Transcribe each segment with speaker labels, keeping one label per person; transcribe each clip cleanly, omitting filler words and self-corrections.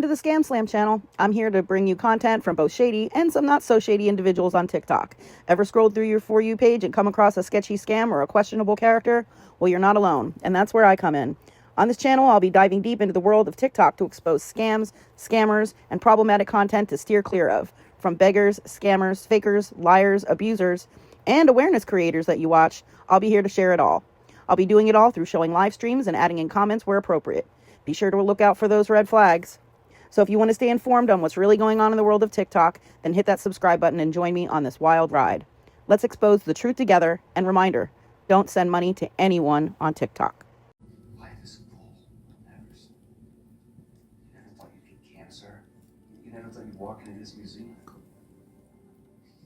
Speaker 1: to the Scam Slam channel. I'm here to bring you content from both shady and some not so shady individuals on TikTok. Ever scrolled through your For You page and come across a sketchy scam or a questionable character? Well, you're not alone, and that's where I come in. On this channel, I'll be diving deep into the world of TikTok to expose scams, scammers, and problematic content to steer clear of. From beggars, scammers, fakers, liars, abusers, and awareness creators that you watch, I'll be here to share it all. I'll be doing it all through showing live streams and adding in comments where appropriate. Be sure to look out for those red flags. So if you want to stay informed on what's really going on in the world of TikTok, then hit that subscribe button and join me on this wild ride. Let's expose the truth together, and reminder, don't send money to anyone on TikTok.
Speaker 2: Life is full of nevers. You never thought you'd get cancer. You never thought you'd walk into this museum.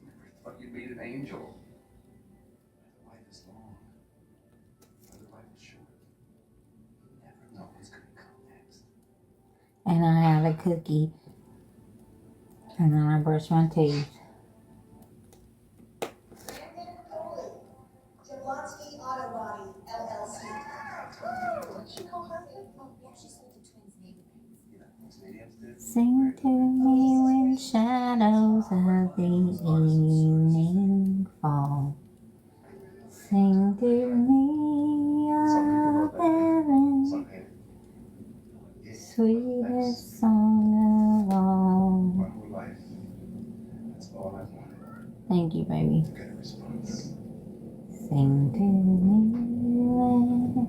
Speaker 2: You never thought you'd meet an angel. Life is long. Life is short. You never know what's going to come next.
Speaker 3: And I have a cookie. And then I brush my teeth.
Speaker 4: Auto Body, LLC. What did she call her? Oh, yeah, she said the twins' name.
Speaker 3: Sing to me when shadows of the evening fall. Sing to me of heaven, sweetest song of all.
Speaker 2: My whole life, that's all I wanted.
Speaker 3: Thank you, baby.
Speaker 2: To get a response.
Speaker 3: Sing to me when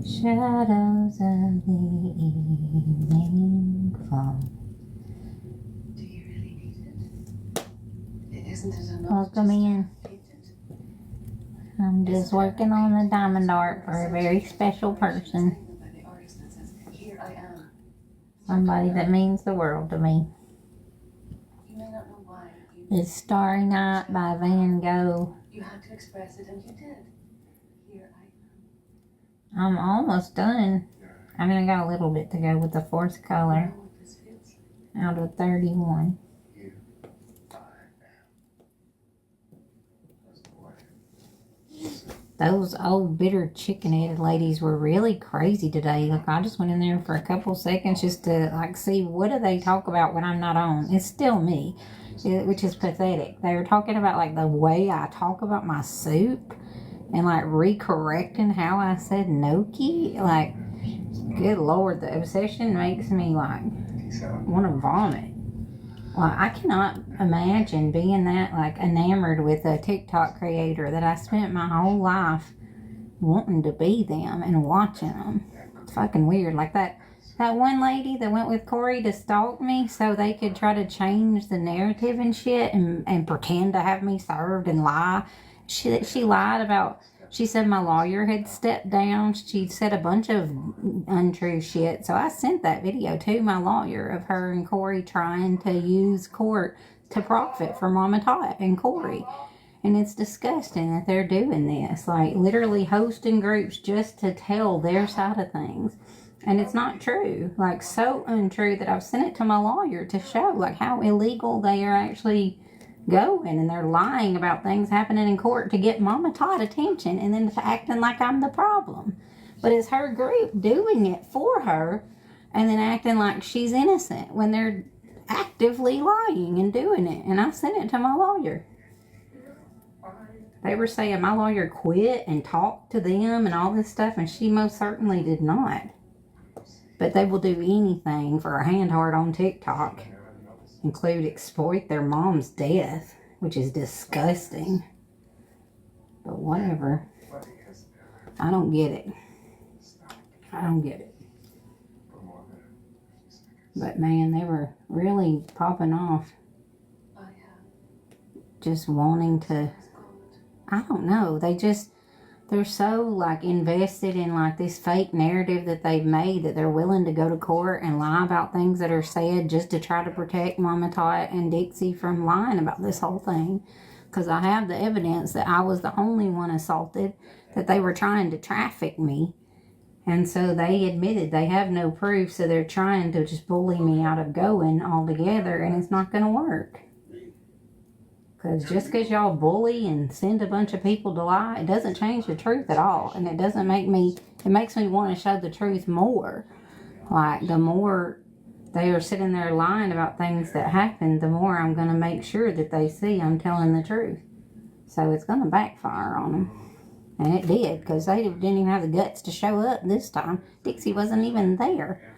Speaker 3: shadows of the evening fall.
Speaker 4: Do you really need it? Isn't it enough?
Speaker 3: Welcome in. I'm just working on a diamond art for a very special person.
Speaker 4: Here I am.
Speaker 3: Somebody that means the world to me.
Speaker 4: You may not know why.
Speaker 3: It's Starry Night by Van Gogh.
Speaker 4: You had to express it, and you did. Here I am.
Speaker 3: I'm almost done. I mean, I got a little bit to go with the fourth color out of 31. Those old bitter chicken-headed ladies were really crazy today. Look, I just went in there for a couple seconds just to see what do they talk about when I'm not on. It's still me, which is pathetic. They were talking about the way I talk about my soup and recorrecting how I said gnocchi. Good Lord, the obsession makes me want to vomit. I cannot imagine being that enamored with a TikTok creator that I spent my whole life wanting to be them and watching them. It's fucking weird. That one lady that went with Corey to stalk me so they could try to change the narrative and shit and pretend to have me served and lie. She lied about. She said my lawyer had stepped down. She said a bunch of untrue shit. So I sent that video to my lawyer of her and Corey trying to use court to profit for Mama Tot and Corey. And it's disgusting that they're doing this. Literally hosting groups just to tell their side of things. And it's not true. So untrue that I've sent it to my lawyer to show how illegal they are actually going, and they're lying about things happening in court to get Mama Tot attention and then acting like I'm the problem. But it's her group doing it for her and then acting like she's innocent when they're actively lying and doing it. And I sent it to my lawyer. They were saying my lawyer quit and talked to them and all this stuff, and she most certainly did not. But they will do anything for a hand heart on TikTok. Include exploit their mom's death, which is disgusting. But whatever. I don't get it. I don't get it. But man, they were really popping off. Just wanting to, I don't know. They're so invested in this fake narrative that they've made that they're willing to go to court and lie about things that are said just to try to protect Mama Tot and Dixie from lying about this whole thing. Because I have the evidence that I was the only one assaulted, that they were trying to traffic me. And so they admitted they have no proof, so they're trying to just bully me out of going altogether, and it's not going to work. Because just because y'all bully and send a bunch of people to lie, it doesn't change the truth at all. And it doesn't make me, it makes me want to show the truth more. Like, the more they are sitting there lying about things that happened, the more I'm going to make sure that they see I'm telling the truth. So it's going to backfire on them. And it did, because they didn't even have the guts to show up this time. Dixie wasn't even there.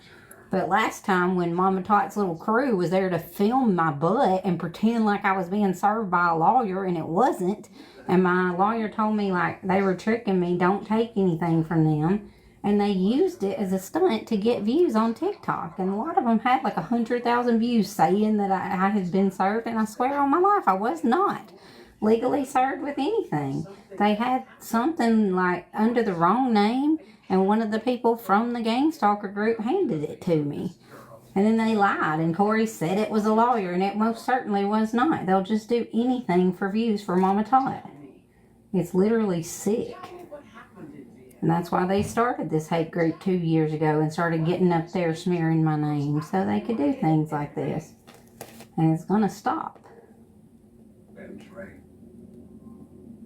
Speaker 3: But last time, when Mama Tot's little crew was there to film my butt and pretend like I was being served by a lawyer, and it wasn't, and my lawyer told me like they were tricking me, don't take anything from them, and they used it as a stunt to get views on TikTok, and a lot of them had like 100,000 views saying that I had been served, and I swear on my life I was not legally served with anything. They had something like under the wrong name, and one of the people from the Gang Stalker group handed it to me. And then they lied, and Corey said it was a lawyer, and it most certainly was not. They'll just do anything for views for Mama Tot. It's literally sick. And that's why they started this hate group 2 years ago and started getting up there smearing my name so they could do things like this. And it's going to stop.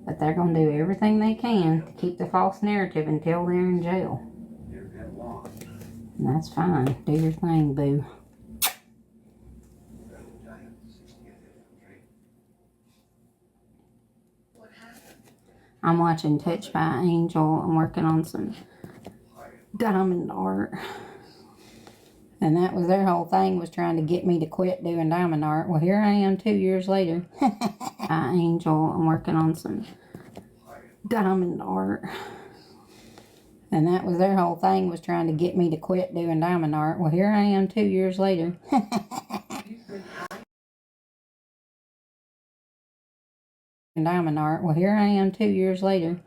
Speaker 3: But they're going to do everything they can to keep the false narrative until they're in jail. And that's fine. Do your thing, boo. I'm watching Touched by Angel. I'm working on some diamond art. And that was their whole thing, was trying to get me to quit doing diamond art. Well, here I am 2 years later. Angel, I'm working on some diamond art. And that was their whole thing, was trying to get me to quit doing diamond art. Well, here I am 2 years later. Diamond art. Well, here I am 2 years later.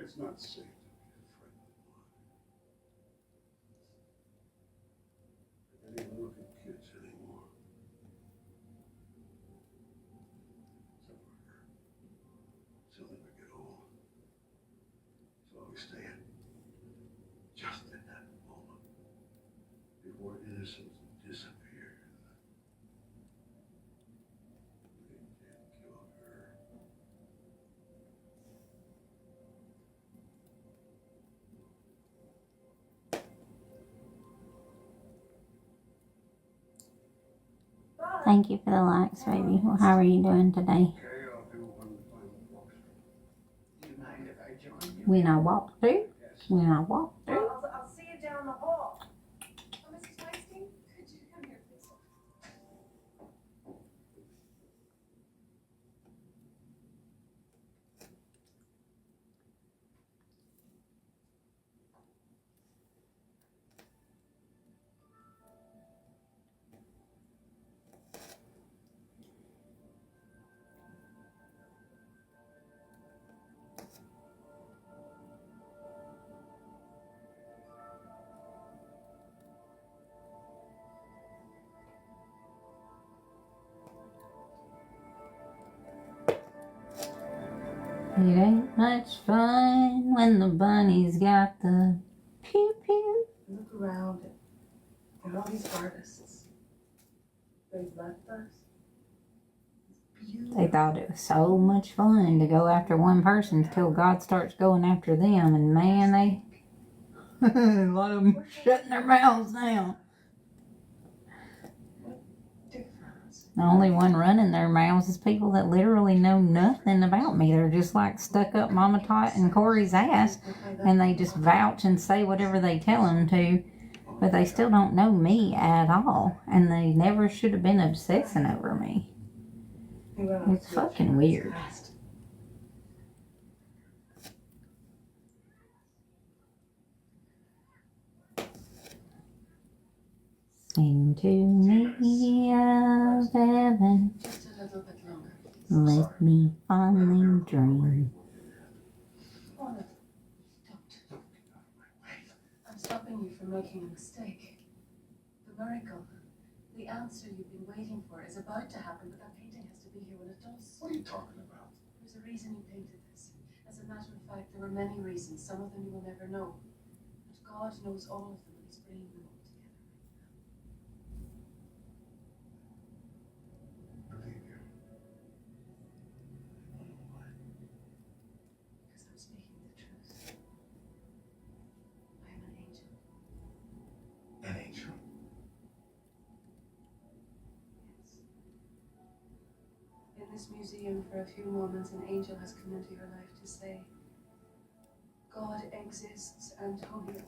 Speaker 5: It's not safe to be a friend of mine. I don't even look at kids anymore. Except for her. She'll never get old. She'll always stay at just at that moment before innocence disappears. They can't kill her.
Speaker 3: Thank you for the likes, baby. Well, how are you doing today?
Speaker 5: Okay, I'll do one final walkthrough.
Speaker 3: When I walk through, when I walk through.
Speaker 4: I'll see you down the hall. Oh, Mrs. Weinstein, could you come here, please?
Speaker 3: It ain't much fun when the bunny's got the pew pew.
Speaker 6: Look around at all these artists. They've left us. It's beautiful.
Speaker 3: They thought it was so much fun to go after one person until God starts going after them, and man, they a lot of them are shutting their mouths now.
Speaker 6: Difference.
Speaker 3: The only one running their mouths is people that literally know nothing about me. They're just like stuck up Mama Tot and Corey's ass, and they just vouch and say whatever they tell them to, but they still don't know me at all, and they never should have been obsessing over me. It's fucking weird. Sing to me of heaven,
Speaker 6: Just a little bit longer, please.
Speaker 3: let me fondly dream.
Speaker 6: Olive, don't. I'm stopping you from making a mistake. The miracle, the answer you've been waiting for is about to happen, but that painting has to be here when it does.
Speaker 2: What are you talking about?
Speaker 6: There's a reason you painted this. As a matter of fact, there were many reasons. Some of them you will never know. But God knows all of them, and He's bringing them all together.
Speaker 2: Believe you. I don't know why.
Speaker 6: Because I'm speaking the truth. I am an angel.
Speaker 2: An angel?
Speaker 6: Yes. In this museum, for a few moments, an angel has come into your life to say, God exists, Antonio,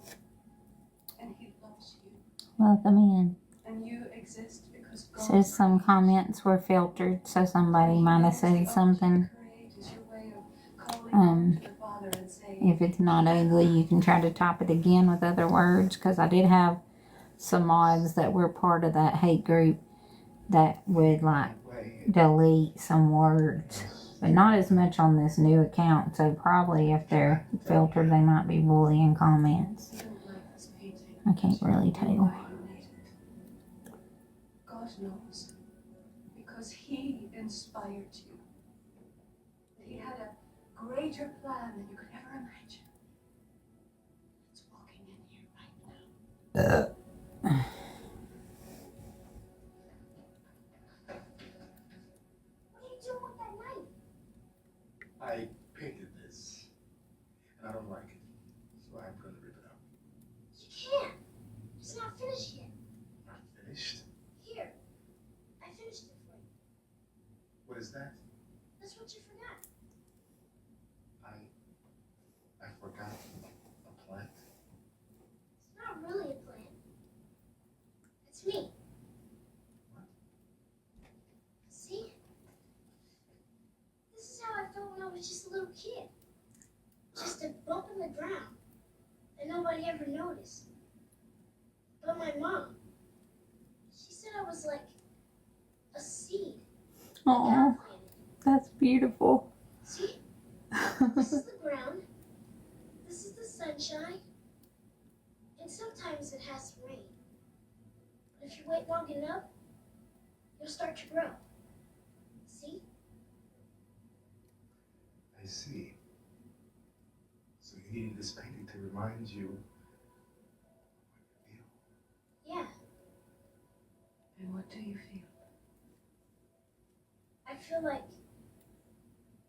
Speaker 6: and He loves you.
Speaker 3: Welcome in.
Speaker 6: And you exist because God
Speaker 3: Says some comments were filtered, so somebody might have said something. If it's not ugly, you can try to top it again with other words, because I did have some mods that were part of that hate group that would like delete some words, but not as much on this new account, so probably if they're filtered they might be bullying comments. I can't really tell.
Speaker 6: God knows, because He inspired you. He had a greater plan than you could ever imagine. It's walking in here right now.
Speaker 4: What are you doing with that knife?
Speaker 2: I painted this, and I don't like it, so I'm going to rip it up.
Speaker 4: You can't. It's not finished yet.
Speaker 2: Not finished?
Speaker 4: Here. I finished it for you.
Speaker 2: What is that?
Speaker 4: That's what you forgot.
Speaker 2: I forgot a plant.
Speaker 4: It's not really a plant. It's me.
Speaker 2: What?
Speaker 4: See? This is how I felt when I was just a little kid. Just a bump in the ground. And nobody ever noticed. But my mom, she said I was like a seed.
Speaker 3: Oh,
Speaker 4: God planted.
Speaker 3: that's beautiful.
Speaker 4: See? This is the ground. This is the sunshine. And sometimes it has to rain. But if you wait long enough, you'll start to grow. See?
Speaker 2: I see. So you needed this painting to remind you what you feel.
Speaker 4: Yeah.
Speaker 6: And what do you feel?
Speaker 4: I feel like,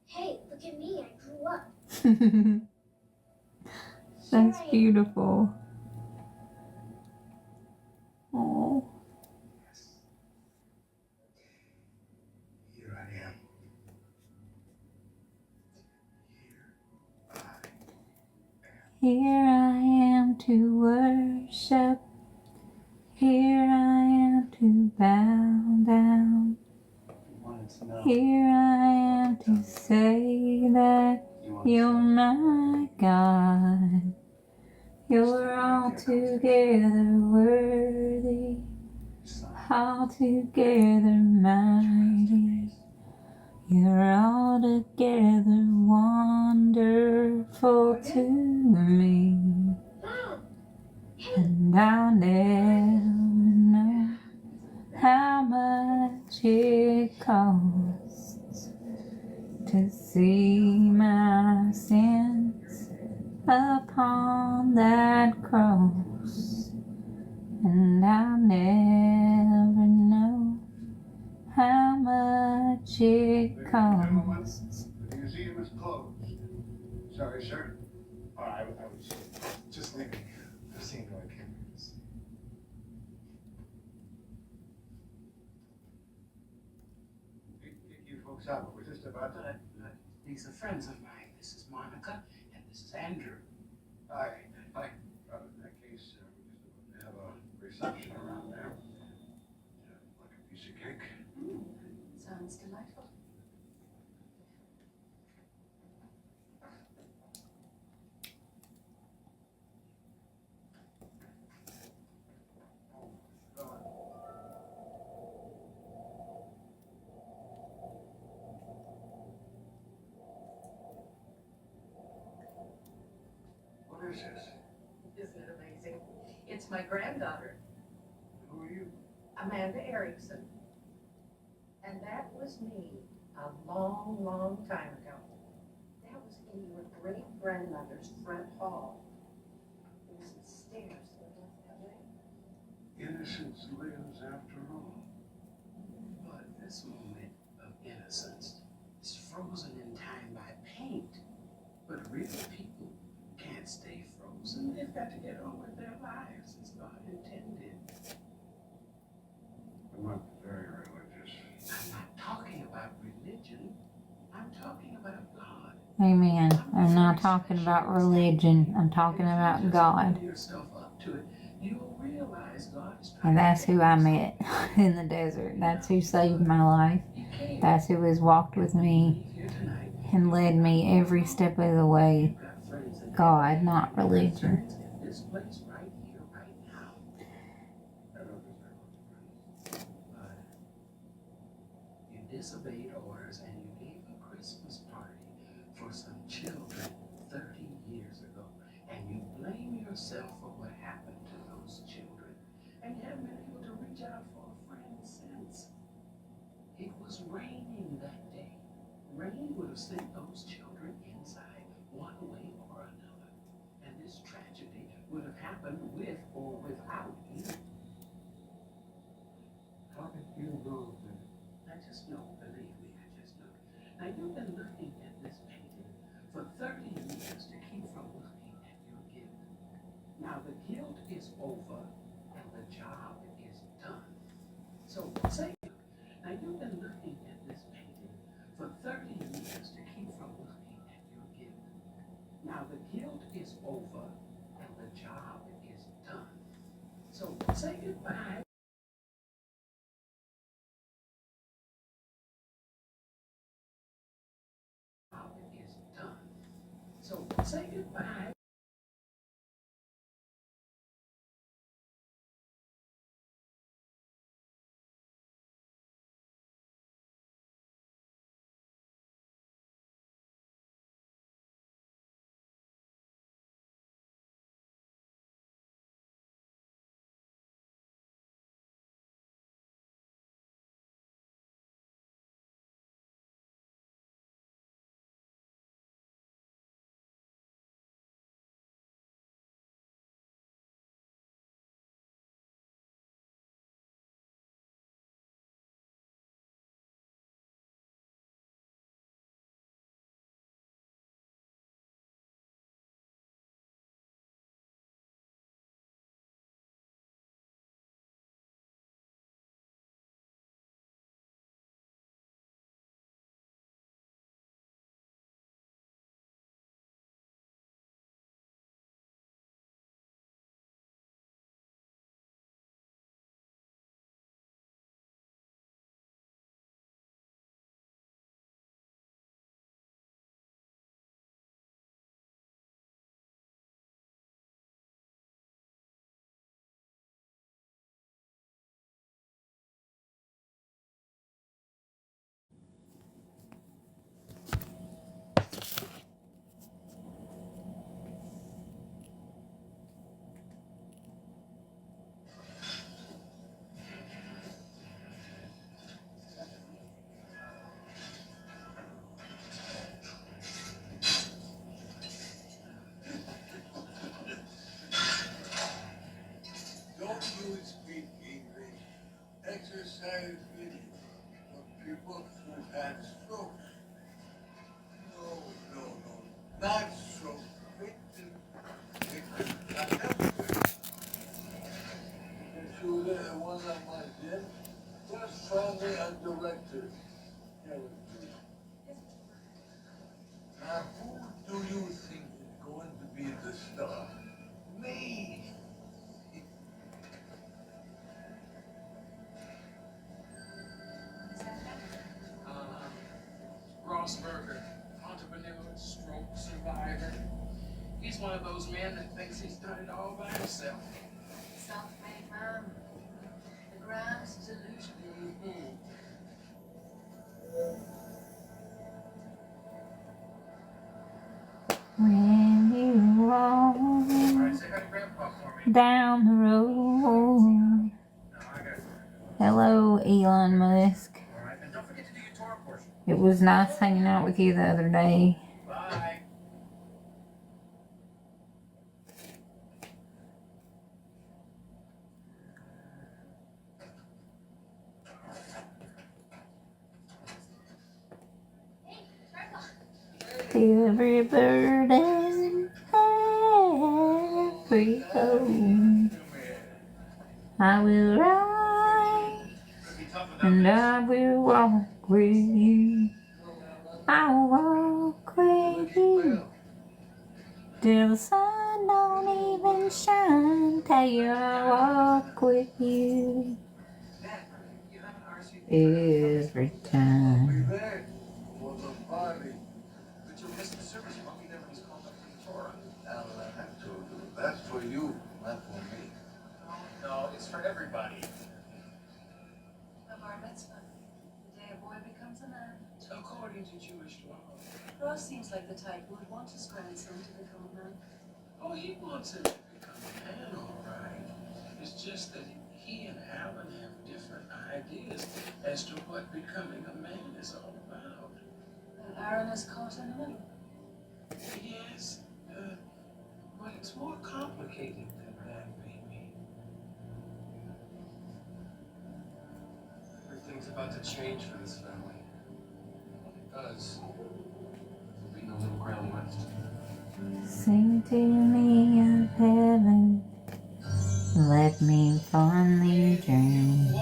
Speaker 4: hey, look at me, I grew up.
Speaker 3: That's
Speaker 4: Here I am.
Speaker 3: beautiful. Oh,
Speaker 2: Yes. Here I am. Here I
Speaker 3: Here I am to worship. Here I am to bow down.
Speaker 2: You wanted to know.
Speaker 3: Here I am to say that
Speaker 2: You wanted to
Speaker 3: you're
Speaker 2: know.
Speaker 3: my God. You're altogether worthy,
Speaker 2: Son.
Speaker 3: altogether mighty. You're altogether wonderful to me. And I'll never know how much it costs to see my sins upon that cross. And I'll never know how much it
Speaker 5: Ladies and gentlemen,
Speaker 3: costs.
Speaker 5: the museum is closed. Sorry, sir.
Speaker 7: Oh, I was just leaving. I've seen no cameras.
Speaker 5: You folks out. We're just about to.
Speaker 2: These are friends of mine. This is Monica, and this is Andrew.
Speaker 5: Hi.
Speaker 2: Hi.
Speaker 5: In that case, we're just about to have a reception around there. Like a piece of cake.
Speaker 6: Sounds delightful.
Speaker 5: What is this?
Speaker 6: Isn't it amazing? It's my granddaughter,
Speaker 5: Who are you?
Speaker 6: Amanda Erickson. And that was me a long, long time ago. That was in your great-grandmother's front hall. There were some stairs that went up that way.
Speaker 5: Innocence lives after all.
Speaker 2: But this moment of innocence is frozen in time by paint. But real people can't stay frozen. They've got to get on with their lives as God intended.
Speaker 5: I'm not very religious.
Speaker 2: I'm not talking about religion. I'm talking about God.
Speaker 3: Amen. I'm not talking about religion. I'm talking about God.
Speaker 2: Open yourself up to it. You'll realize God is trying
Speaker 3: And that's
Speaker 2: to
Speaker 3: who I met in the desert. That's who saved my life. That's who has walked with me
Speaker 2: here tonight.
Speaker 3: and led me every step of the way.
Speaker 2: You've got friends in
Speaker 3: God, not religion.
Speaker 2: in this place right here, right now.
Speaker 5: I don't deserve it.
Speaker 2: But you disobeyed orders and you gave a Christmas party for some children 30 years ago. And you blame yourself for what happened to those children. And you haven't been able to reach out for a friend since. It was raining that day. Rain would have sent those children inside one way or another. And this tragedy would have happened with or without you.
Speaker 5: How did you know that?
Speaker 2: I just know, believe me, I just know. Now you've been looking at this painting for 30 years to keep from looking at your gift. Now the guilt is over and the job is done. So say, now you've been looking at this painting for 30 years to keep from looking at your gift. Now the guilt is over and the job is done. So say goodbye. Is done. So say goodbye.
Speaker 5: people who've had strokes. No, not strokes. Victims. Not victims. And she was in one of my den, just finally undirected. Now, who do you think is going to be the star? Me!
Speaker 2: Ross Berger, entrepreneur, stroke survivor. He's one of those men that thinks he's done it all by himself.
Speaker 6: Self-made man. The grand delusion.
Speaker 3: When you walk
Speaker 2: Alright, say hi to Grandpa for me.
Speaker 3: down the road.
Speaker 2: No, I got it.
Speaker 3: Hello, Elon Musk.
Speaker 2: Alright, and don't forget to do your Torah portion.
Speaker 3: It was nice hanging out with you the other day.
Speaker 2: Bye.
Speaker 3: Every bird and every home I will ride and I will walk with you. I'll walk with you till the sun don't even shine. Tell you I'll walk with you every time.
Speaker 5: Be there for the party.
Speaker 2: But you'll miss the service. You won't be there when he's called up for the Torah.
Speaker 5: Now, that's for you, not for me.
Speaker 2: No, it's for everybody.
Speaker 6: The bar mitzvah. The day a boy becomes a man.
Speaker 2: According to Jewish law.
Speaker 6: Ross seems like the type who would want his grandson to become a man.
Speaker 2: Oh, he wants him to become a man, all right. It's just that he and Alan have different ideas as to what becoming a man is all about.
Speaker 6: And Aaron is caught in the middle.
Speaker 2: Yes, but it's more complicated than that, baby. Everything's about to change for this family. It does. There'll be no little ground left.
Speaker 3: Sing to me of heaven, let me fondly dream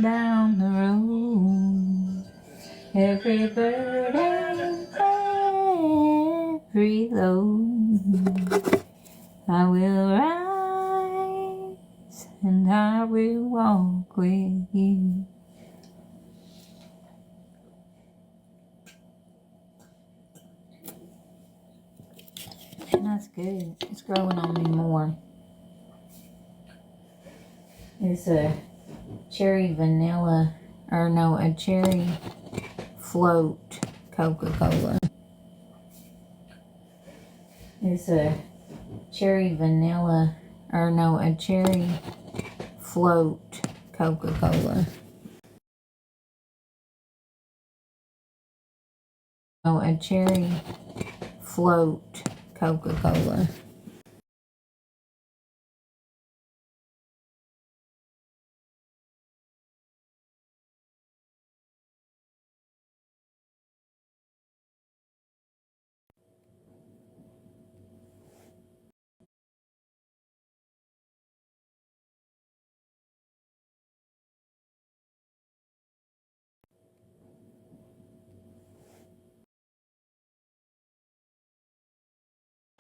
Speaker 3: down the road. Every bird and every load I will rise and I will walk with you. And that's good. It's growing on me more. It's a cherry vanilla, or no, a cherry float Coca-Cola. It's a cherry vanilla, or no, a cherry float Coca-Cola. Oh, a cherry float Coca-Cola.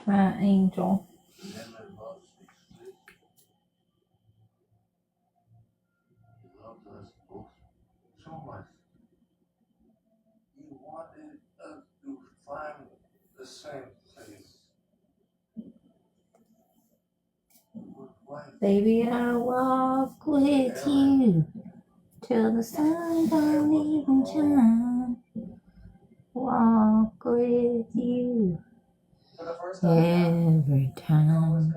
Speaker 3: My angel.
Speaker 5: Emmett loves me. He loved us both so much. He wanted us to find the same place. But why?
Speaker 3: Baby, I'll walk with you till the sun don't even shine. Walk with you
Speaker 2: For the first time,
Speaker 3: every time.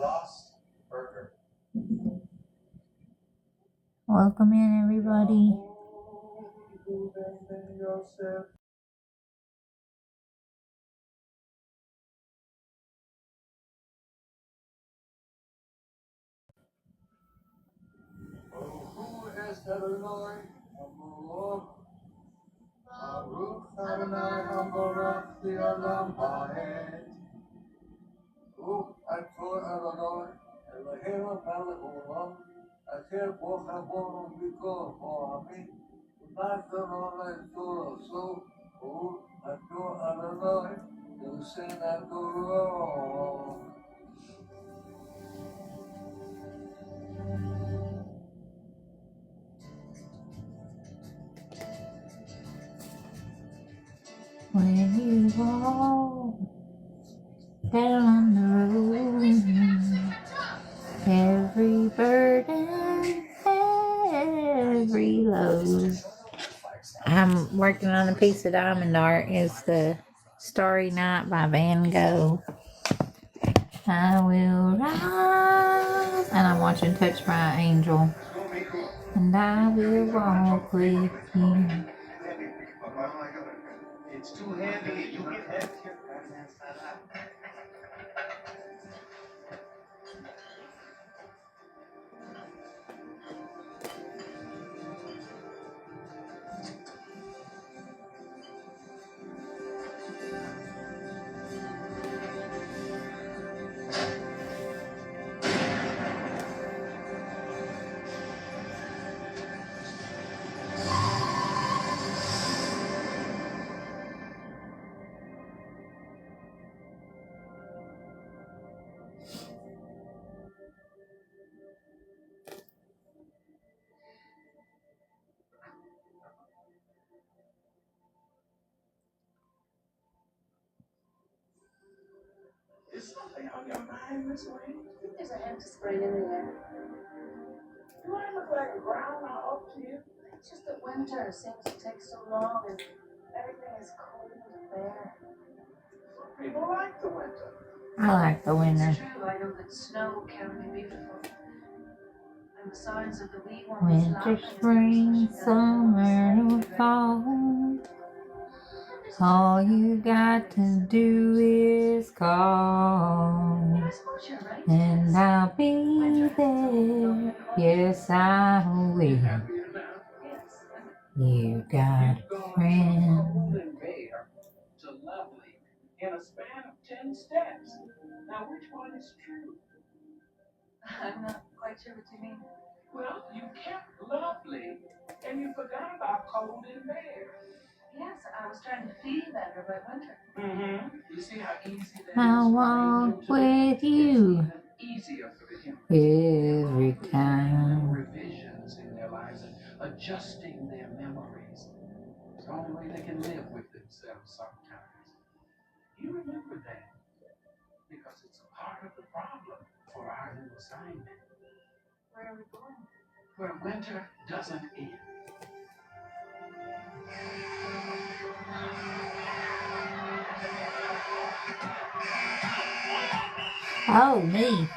Speaker 2: Ross Berger.
Speaker 3: Welcome in, everybody.
Speaker 5: Oh, who has Adonai, Amor. Baruch Adonai, Amorach, Le'olam Ha'ed. Ator Adonai, Eloheinu melech haolam, asher bo chabono mikol ha'amim, u'natan Adonai Torah. So, Ator Adonai, Yosen Atorah.
Speaker 3: When you walk down the road, every burden, every load. I'm working on a piece of diamond art. It's the Starry Night by Van Gogh. I will rise, and I'm watching Touch My Angel, and I will walk with you.
Speaker 2: It's too heavy. You get heavy. Is something on your mind, Miss Wayne?
Speaker 6: I think there's a hint of spring in the air.
Speaker 2: Do I look like a groundhog to you?
Speaker 6: It's just that winter seems to take so long and everything is cold and bare.
Speaker 2: Some people like the winter.
Speaker 3: I like the winter.
Speaker 6: It's true, I know that snow can be beautiful. And the signs of the wee ones
Speaker 3: Winter, spring, summer, or fall. All you got to do is call,
Speaker 6: I suppose you're right.
Speaker 3: and I'll be there. Yes, I will.
Speaker 6: Yes.
Speaker 3: You got a friend.
Speaker 2: And bare to lovely in a span of 10 steps. Now, which one is true?
Speaker 6: I'm not quite sure what you mean.
Speaker 2: Well, you kept lovely, and you forgot about cold and bare.
Speaker 6: Yes, I was trying to feel better by winter.
Speaker 2: Mm-hmm. You see how easy that is?
Speaker 3: I'll walk with you
Speaker 2: Easier for them.
Speaker 3: every time.
Speaker 2: Revisions in their lives and adjusting their memories. It's the only way they can live with themselves sometimes. You remember that because it's a part of the problem for our new assignment.
Speaker 6: Where are we going?
Speaker 2: Where winter doesn't end.
Speaker 3: Oh, me.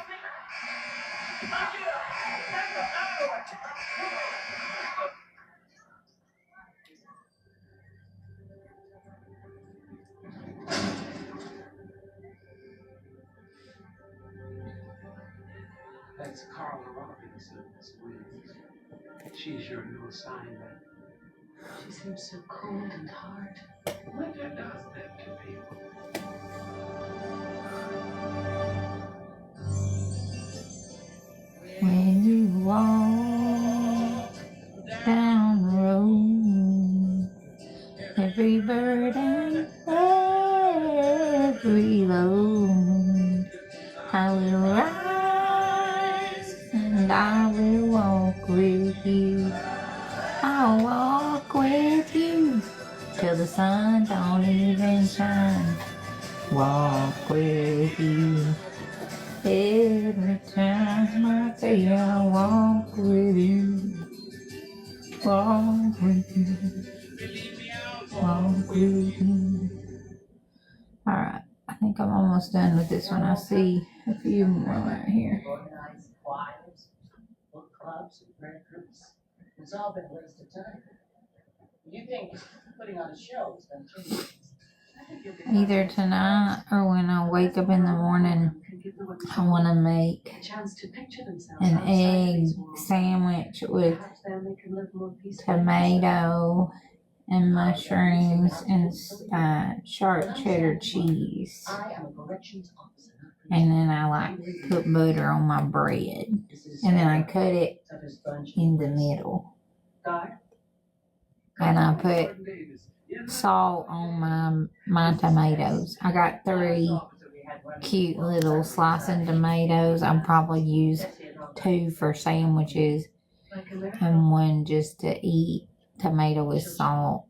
Speaker 2: That's Carla Robinson's Williams. She's your new assignment.
Speaker 6: She seems so cold and hard.
Speaker 2: Winter does that to people.
Speaker 3: When you walk down the road, every burden, every load, I will rise and I will walk with you. I'll walk with you till the sun don't even shine. Walk with you. Every time I say I walk with you, walk with you, walk with you. Alright, I think I'm almost done with this one. I see a few more right here.
Speaker 8: Organized choirs, book clubs, and prayer groups. It's all been a waste of time. You think putting on a show is going to change things?
Speaker 3: either tonight or when I wake up in the morning, I want to make an egg sandwich with tomato and mushrooms and sharp cheddar cheese. And then I like put butter on my bread. And then I cut it in the middle. And I put salt on my tomatoes. I got 3 cute little slicing tomatoes. I'll probably use 2 for sandwiches and 1 just to eat tomato with salt.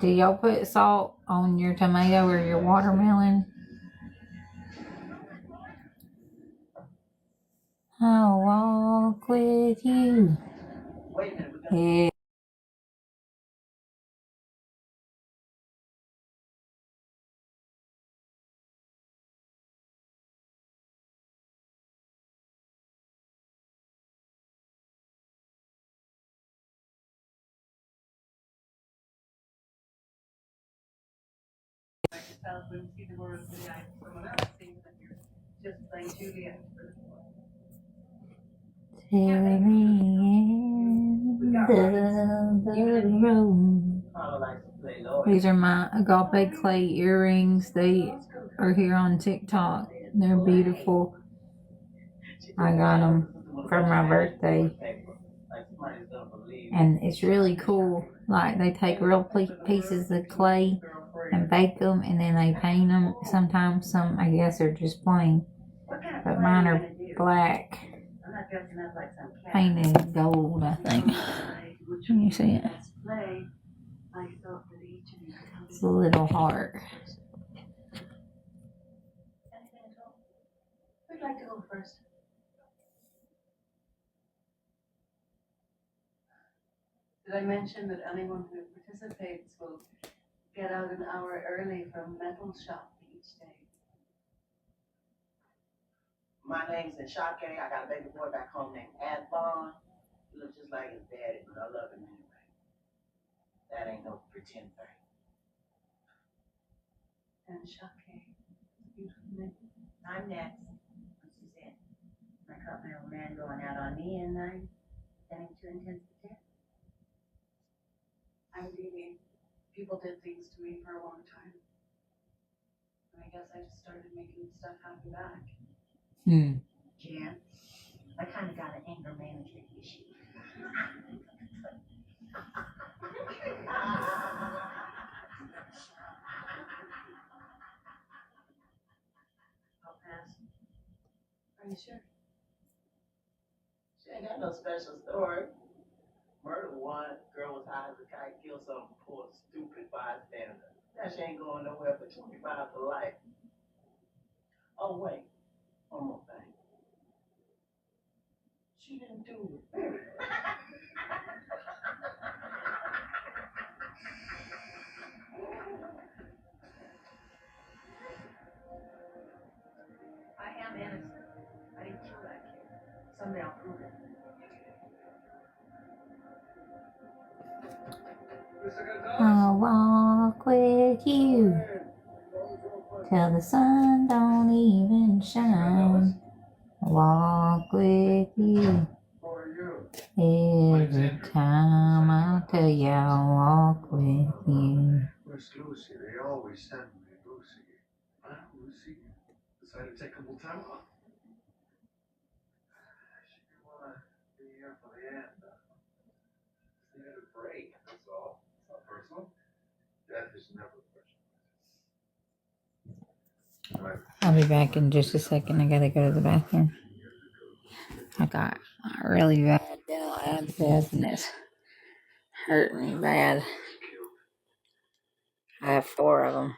Speaker 3: Do y'all put salt on your tomato or your watermelon? I'll walk with you. Yeah. Till the end of the road. These are my agape clay earrings. They are here on TikTok. They're beautiful. I got them for my birthday. And it's really cool. Like, they take real pieces of clay and bake them, and then they paint them. Sometimes some, I guess, are just plain. But mine are black, painted gold, I think. Can you see it? It's a little heart.
Speaker 6: Who'd like to go first? Did I mention that anyone who participates will get out an hour early from metal shop each day?
Speaker 8: My name's Nshake. I got a baby boy back home named Advon. He looks just like his daddy, but I love him anyway. That ain't no pretend thing.
Speaker 6: And Shake, beautiful name.
Speaker 9: I'm next. This is it. I caught my old man going out on me, and I'm getting too intense to care.
Speaker 6: I'm Dee. People did things to me for a long time. And I guess I just started making stuff happen back.
Speaker 9: Jan, I kind of got an anger management issue.
Speaker 6: I'll pass. Are you sure?
Speaker 8: She ain't got no special story. Murder one, girl was high as a kite, killed some poor, stupid bystander. Now she ain't going nowhere for 25 for life. Oh, wait. One more thing. She didn't do it.
Speaker 6: I am innocent. I didn't kill that kid. Someday I'll prove it.
Speaker 3: I'll walk with you till the sun don't even shine. Walk with you every time I tell you I'll walk with you.
Speaker 7: Where's Lucy? They always send me Lucy. Huh? Lucy decided to take a little time off. She didn't want to be here for the end. Just needed a break, that's all. It's not personal. Death is never personal.
Speaker 3: I'll be back in just a second. I gotta go to the bathroom. I got really bad dental abscess and it's hurting bad. I have 4 of them.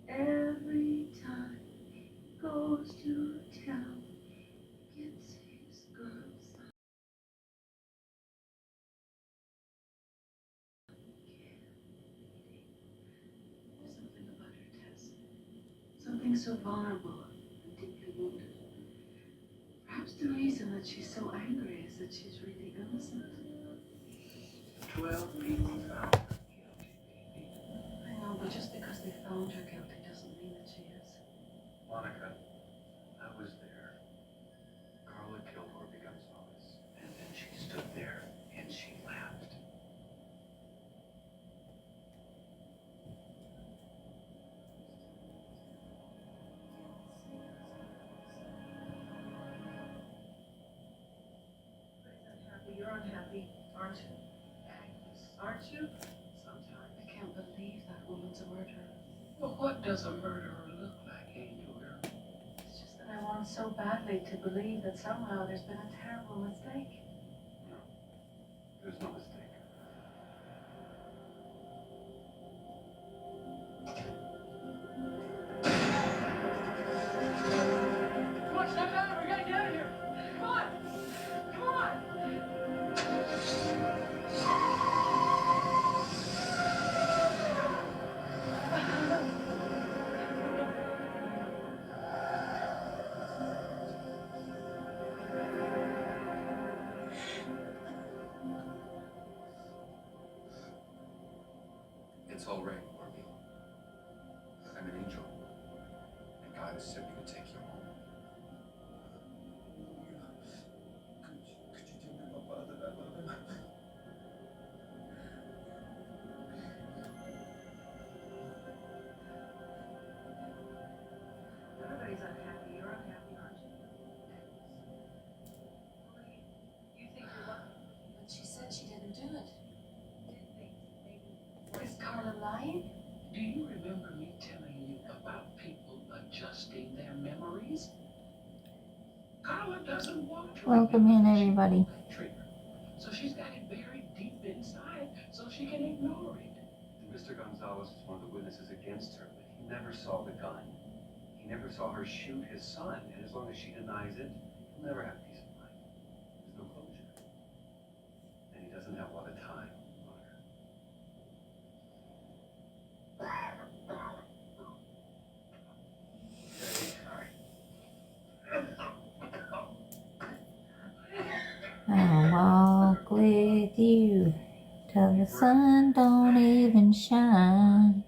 Speaker 6: Every time he goes to town, gets his girls. There's something about her, Tess. Something so vulnerable and deeply wounded. Perhaps the reason that she's so angry is that she's really innocent.
Speaker 2: 12 people found her guilty, baby.
Speaker 6: I know, but just because they found her guilty doesn't mean that she is.
Speaker 2: Monica, I was there. Carla killed Jorge Gonzalez. And then she stood there and she laughed.
Speaker 6: You're unhappy, aren't you?
Speaker 2: Agnes,
Speaker 6: Aren't you?
Speaker 2: sometimes.
Speaker 6: I can't believe that woman's a murderer.
Speaker 2: Well, what does a murderer look like, Angel girl?
Speaker 6: It's just that I want so badly to believe that somehow there's been a terrible mistake.
Speaker 2: No, there's no mistake.
Speaker 6: Come on, step out, we're getting out of here. Come on! Come on!
Speaker 2: It's all right, Jorge. I'm an angel. And God has sent me to take you home. Could you tell my father that I love him?
Speaker 6: Everybody's unhappy. You're unhappy, aren't you? You think you're lucky? But she said she didn't do it. Is Carla lying?
Speaker 2: Do you remember me telling you about people adjusting their memories? Carla doesn't want to.
Speaker 3: Welcome in, everybody.
Speaker 2: Trigger. So she's got it buried deep inside so she can ignore it. And Mr. Gonzalez was one of the witnesses against her, but he never saw the gun. He never saw her shoot his son, and as long as she denies it, he'll never have peace of mind. There's no closure. And he doesn't have a lot of time on her.
Speaker 3: I'll walk with you till the sun don't even shine.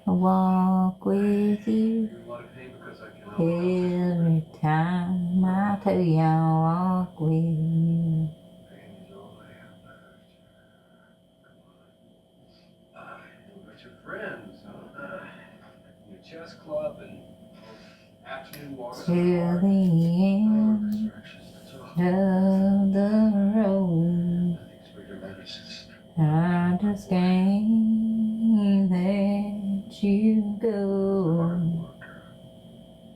Speaker 3: I'll walk with you
Speaker 2: You're in a lot of pain because I cannot.
Speaker 3: every time I tell you I'll walk with you.
Speaker 2: Pain is all I have left. Come on. What about your friends, huh? Your chess club and afternoon walks.
Speaker 3: Till the end
Speaker 2: Distractions, that's all.
Speaker 3: of the road,
Speaker 2: Nothing's bigger medicines.
Speaker 3: I just can't let you go.
Speaker 2: Hard work.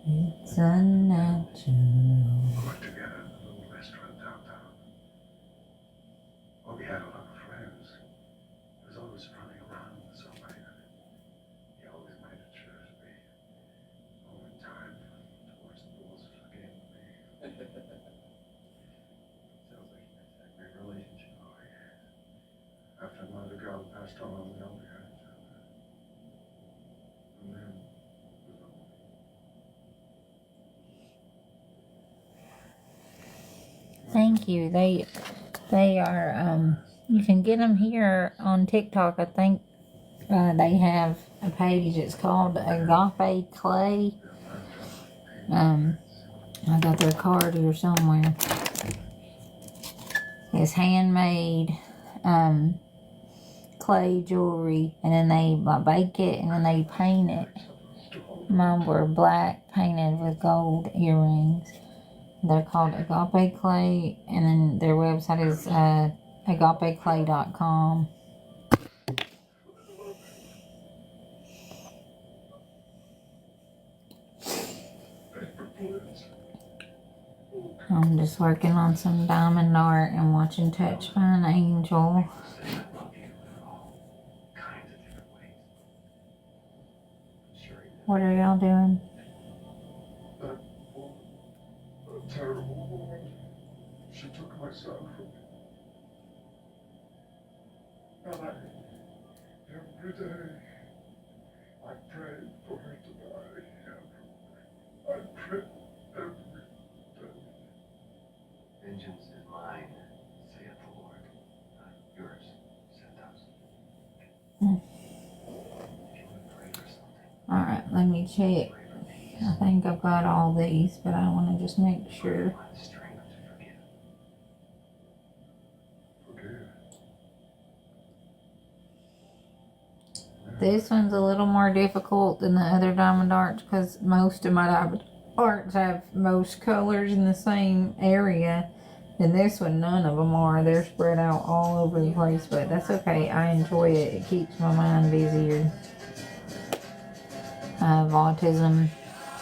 Speaker 3: It's unnatural.
Speaker 2: We worked together in a little restaurant downtown. Well, we had a lot of friends. He was always running around with somebody. He always made sure to be home in time towards the Bulls game with me. Sounds like you guys had a great relationship. Oh, yeah. After my other girl passed on, we only had each other. And then it was only.
Speaker 3: Thank you. They are you can get them here on TikTok. I think they have a page. It's called Agape Clay. I got their card here somewhere. It's handmade clay jewelry, and then they bake it and then they paint it. Mine were black painted with gold earrings. They're called Agape Clay, and then their website is agapeclay.com. I'm just working on some diamond art and watching Touch by an Angel. What are y'all doing?
Speaker 2: A terrible woman. She took my son from me. And every day, I prayed for her to die. I prayed every day. Vengeance is mine, saith the Lord, not yours,
Speaker 3: let me check. I think I've got all these, but I want to just make sure.
Speaker 2: Find the strength to forgive.
Speaker 5: Forgive.
Speaker 3: This one's a little more difficult than the other diamond arts because most of my diamond arts have most colors in the same area. And this one, none of them are. They're spread out all over the place, but that's okay. I enjoy it. It keeps my mind busier. I have autism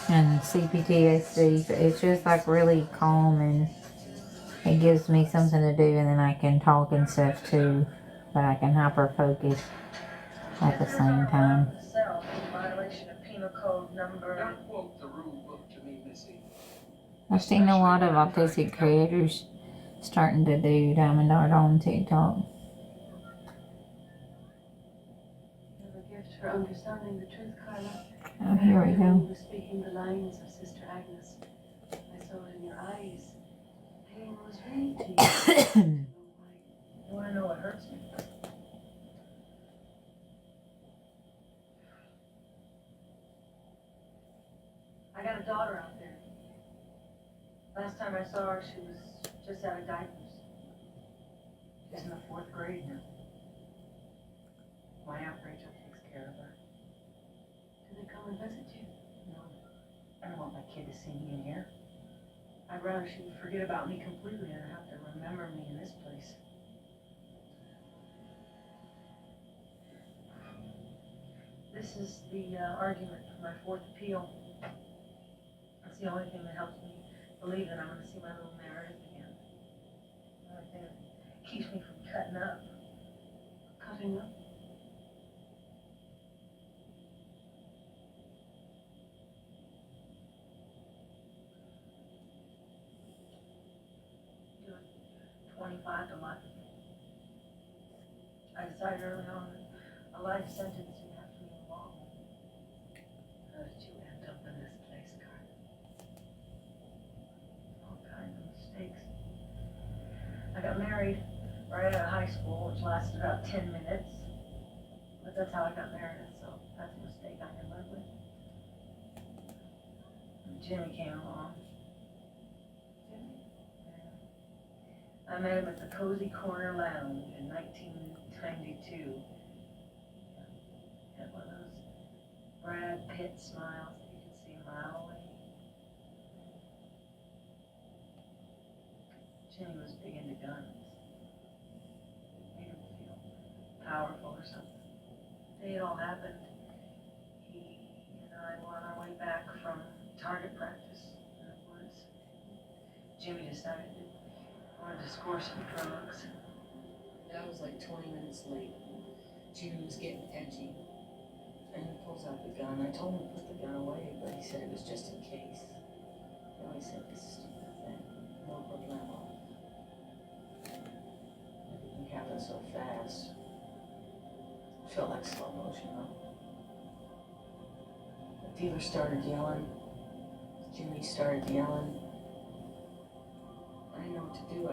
Speaker 3: and CPTSD. So it's just like really calm, and it gives me something to do, and then I can talk and stuff too, but I can hyper focus at the same time.
Speaker 2: Don't quote the rule book to me, Missy.
Speaker 3: I've seen a lot of autistic creators starting to do diamond art on TikTok.
Speaker 6: You have a gift for understanding the truth, Carla.
Speaker 3: Oh, here we
Speaker 6: You
Speaker 3: go.
Speaker 6: were speaking the lines of Sister Agnes. I saw it in your eyes. Pain was real to you.
Speaker 9: You wanna know what hurts me?
Speaker 6: I got a daughter out there. Last time I saw her, she was just out of diapers.
Speaker 9: She's in the 4th grade now. My Aunt Rachel takes care of her.
Speaker 6: Did they come and visit you?
Speaker 9: No, I don't want my kid to see me in here.
Speaker 6: I'd rather she would forget about me completely than have to remember me in this place. This is the argument for my 4th appeal. It's the only thing that helps me believe that I'm going to see my little Meredith again. The only thing that keeps me from cutting up. Cutting up? Do it 25 to life. I decided early on that a life sentence would have to be a long one. How did you end up in this place, Carter? All kinds of mistakes. I got married right out of high school, which lasted about 10 minutes. But that's how I got married, so that's a mistake I can live with. And Jimmy came along. Jimmy? Yeah. I met him at the Cozy Corner Lounge in 1992. Had one of those Brad Pitt smiles that you can see a mile away. Jimmy was big into guns. Made him feel powerful or something. The day it all happened, he and I were on our way back from target practice in the woods. Jimmy decided he wanted to score some drugs.
Speaker 10: I was like 20 minutes late. Jimmy was getting edgy. And he pulls out the gun. I told him to put the gun away, but he said it was just in case. He always said this stupid thing. No problemo. Everything happened so fast. It felt like slow motion, though. The dealer started yelling. Jimmy started yelling. I didn't know what to do.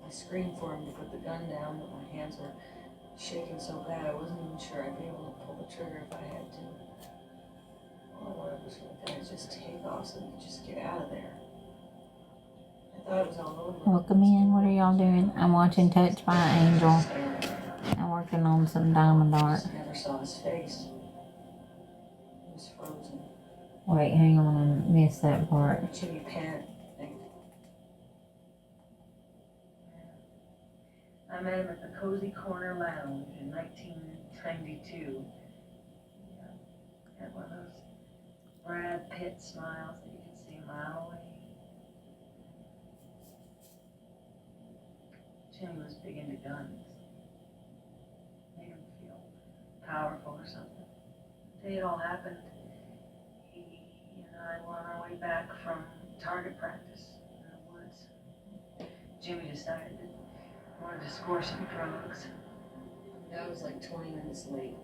Speaker 10: I screamed for him to put the gun down, but my hands were shaking so bad I wasn't even sure I'd be able to pull the trigger if I had to. All I wanted was for the guy to just take off so we could just get out of there. I thought it was all over.
Speaker 3: Welcome in. What are y'all doing? I'm watching Touched by an Angel. I'm working on some diamond art.
Speaker 10: I never saw his face. He was frozen.
Speaker 3: Wait, hang on. I missed that part.
Speaker 10: Jimmy panicked.
Speaker 6: I met him at the Cozy Corner Lounge in 1992. Had one of those Brad Pitt smiles that you can see a mile away. Jimmy was big into guns. Made him feel powerful or something. The day it all happened, he and I were on our way back from target practice in the woods. Jimmy decided that he wanted to score some drugs.
Speaker 10: I was like 20 minutes late.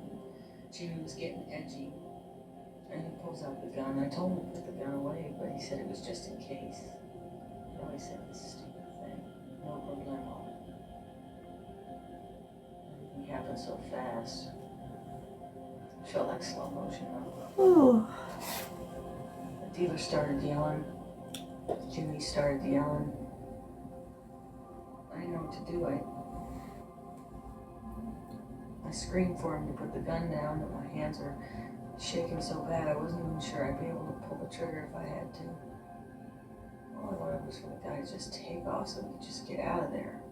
Speaker 10: Jimmy was getting edgy. And he pulls out the gun. I told him to put the gun away, but he said it was just in case. He always said this stupid thing. No problemo. Everything happened so fast. It Felt like slow motion.
Speaker 1: Ooh.
Speaker 10: The dealer started yelling. Jimmy started yelling. I didn't know what to do. I screamed for him to put the gun down, but my hands were shaking so bad I wasn't even sure I'd be able to pull the trigger if I had to. All I wanted was for the guy to just take off so we could just get out of there.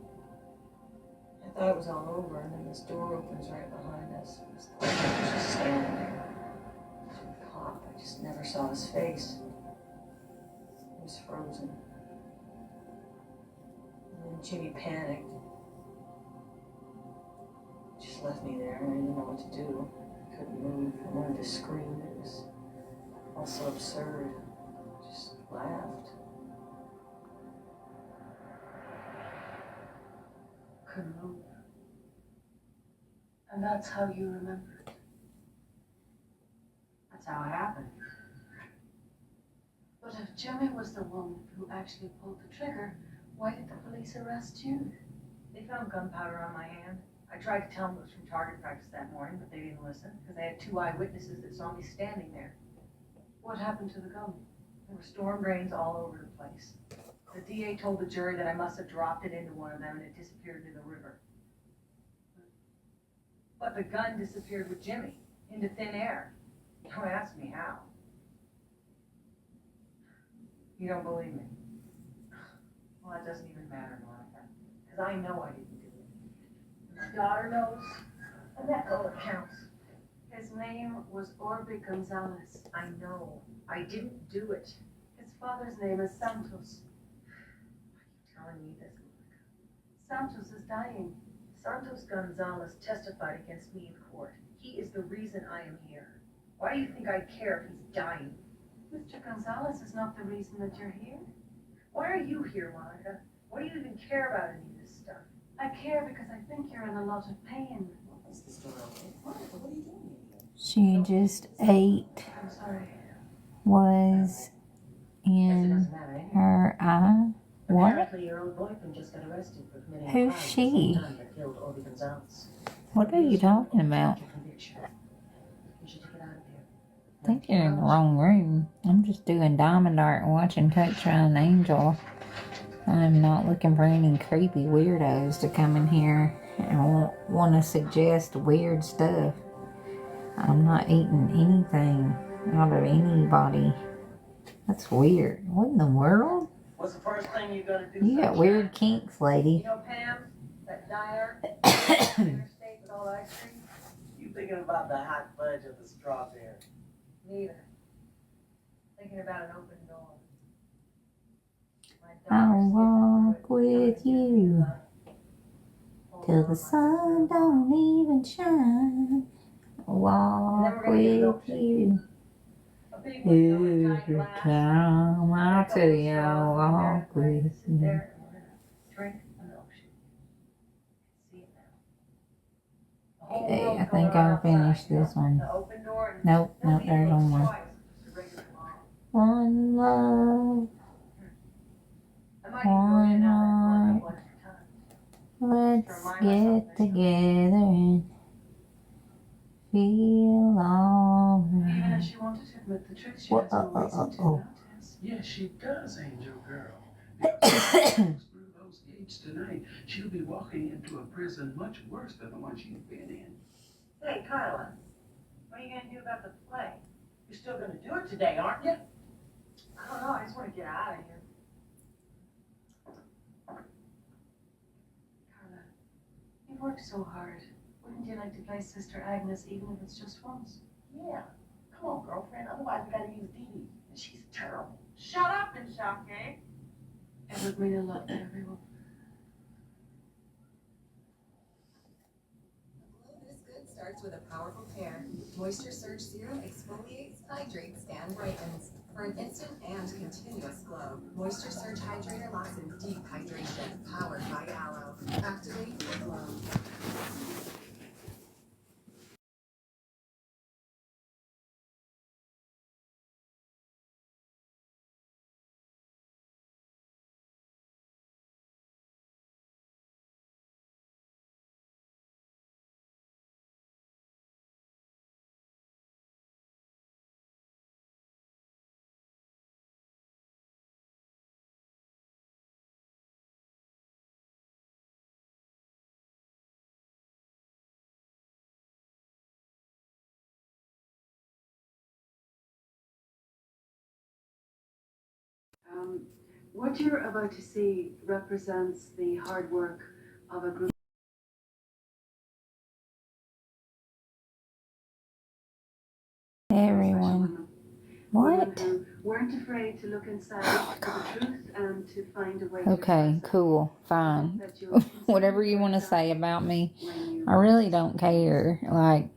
Speaker 10: I thought it was all over, and then this door opens right behind us. This guy was just standing there. Jim Cop, I just never saw his face. He was frozen. And then Jimmy panicked. Just left me there, and I didn't know what to do. I couldn't move. I wanted to scream. It was all so absurd. I just laughed.
Speaker 6: Couldn't move. And that's how you remember it.
Speaker 9: That's how it happened.
Speaker 6: But if Jimmy was the one who actually pulled the trigger, why did the police arrest you?
Speaker 9: They found gunpowder on my hand. I tried to tell them it was from target practice that morning, but they didn't listen because they had 2 eyewitnesses that saw me standing there.
Speaker 6: What happened to the gun?
Speaker 9: There were storm drains all over the place. The DA told the jury that I must have dropped it into one of them and it disappeared into the river. But the gun disappeared with Jimmy into thin air. Don't ask me how. You don't believe me? Well, it doesn't even matter, Monica, because I know I didn't do it. My daughter knows, and that's all that counts.
Speaker 6: His name was Orbe Gonzalez.
Speaker 9: I know. I didn't do it.
Speaker 6: His father's name is Santos.
Speaker 9: Why are you telling me this, Monica?
Speaker 6: Santos is dying.
Speaker 9: Santos Gonzalez testified against me in court. He is the reason I am here. Why do you think I care if he's dying?
Speaker 6: Mr. Gonzalez is not the reason that you're here.
Speaker 9: Why are you here, Monica? Why do you even care about any of this stuff?
Speaker 6: I care because I think you're in a lot of pain.
Speaker 8: Is the story okay? Monica, what are you doing here?
Speaker 3: She just ate
Speaker 6: I'm sorry.
Speaker 3: was in her eye. What?
Speaker 8: Apparently, your old boyfriend just got arrested for committing
Speaker 3: Who's
Speaker 8: a crime
Speaker 3: she?
Speaker 8: at the same time that killed Orbe Gonzalez.
Speaker 3: What are you talking about?
Speaker 8: Your conviction. You should take it out of here.
Speaker 3: I think you're in the wrong room. I'm just doing diamond art and watching Touch Run Angel. I'm not looking for any creepy weirdos to come in here and want to suggest weird stuff. I'm not eating anything out of anybody. That's weird. What in the world?
Speaker 8: What's the first thing you're gonna do?
Speaker 3: You got weird kinks, lady.
Speaker 9: You know Pam? That diner? Interstate with all the ice cream?
Speaker 8: You thinking about the hot fudge or the strawberry?
Speaker 9: Neither. Thinking about an open door.
Speaker 3: I'll walk with you till the sun don't even shine. Walk with you every time I tell you I'll walk with you.
Speaker 9: Drink a milkshake. See it now.
Speaker 3: Okay, I think I'll finish this one.
Speaker 9: The open door.
Speaker 3: Nope, there's one more. One love, one heart. Let's get together and feel alright.
Speaker 6: Even if she wanted to admit the truth, she has no reason to nowadays.
Speaker 2: Yes, she does, Angel Girl. Because through those gates tonight, she'll be walking into a prison much worse than the one she's been in.
Speaker 8: Hey, Kyla, what are you gonna do about the play? You're still gonna do it today, aren't you?
Speaker 9: I don't know, I just want to get out of here.
Speaker 6: Carla, you've worked so hard. Wouldn't you like to play Sister Agnes even if it's just once?
Speaker 8: Yeah. Come on, girlfriend. Otherwise, we gotta use Dee Dee. And she's terrible.
Speaker 9: Shut up and shock, eh?
Speaker 6: It would mean a lot to everyone.
Speaker 11: A glow this good starts with a powerful pair. Moisture Surge Serum exfoliates, hydrates, and brightens for an instant and continuous glow. Moisture Surge Hydrator locks in deep hydration, powered by aloe. Activate your glow.
Speaker 6: What you're about to see represents the hard work of a group.
Speaker 3: Everyone. What?
Speaker 6: Who weren't afraid to look inside for the truth and to find a way.
Speaker 3: Okay, cool, fine. Whatever you want to say about me, I really don't care. Like,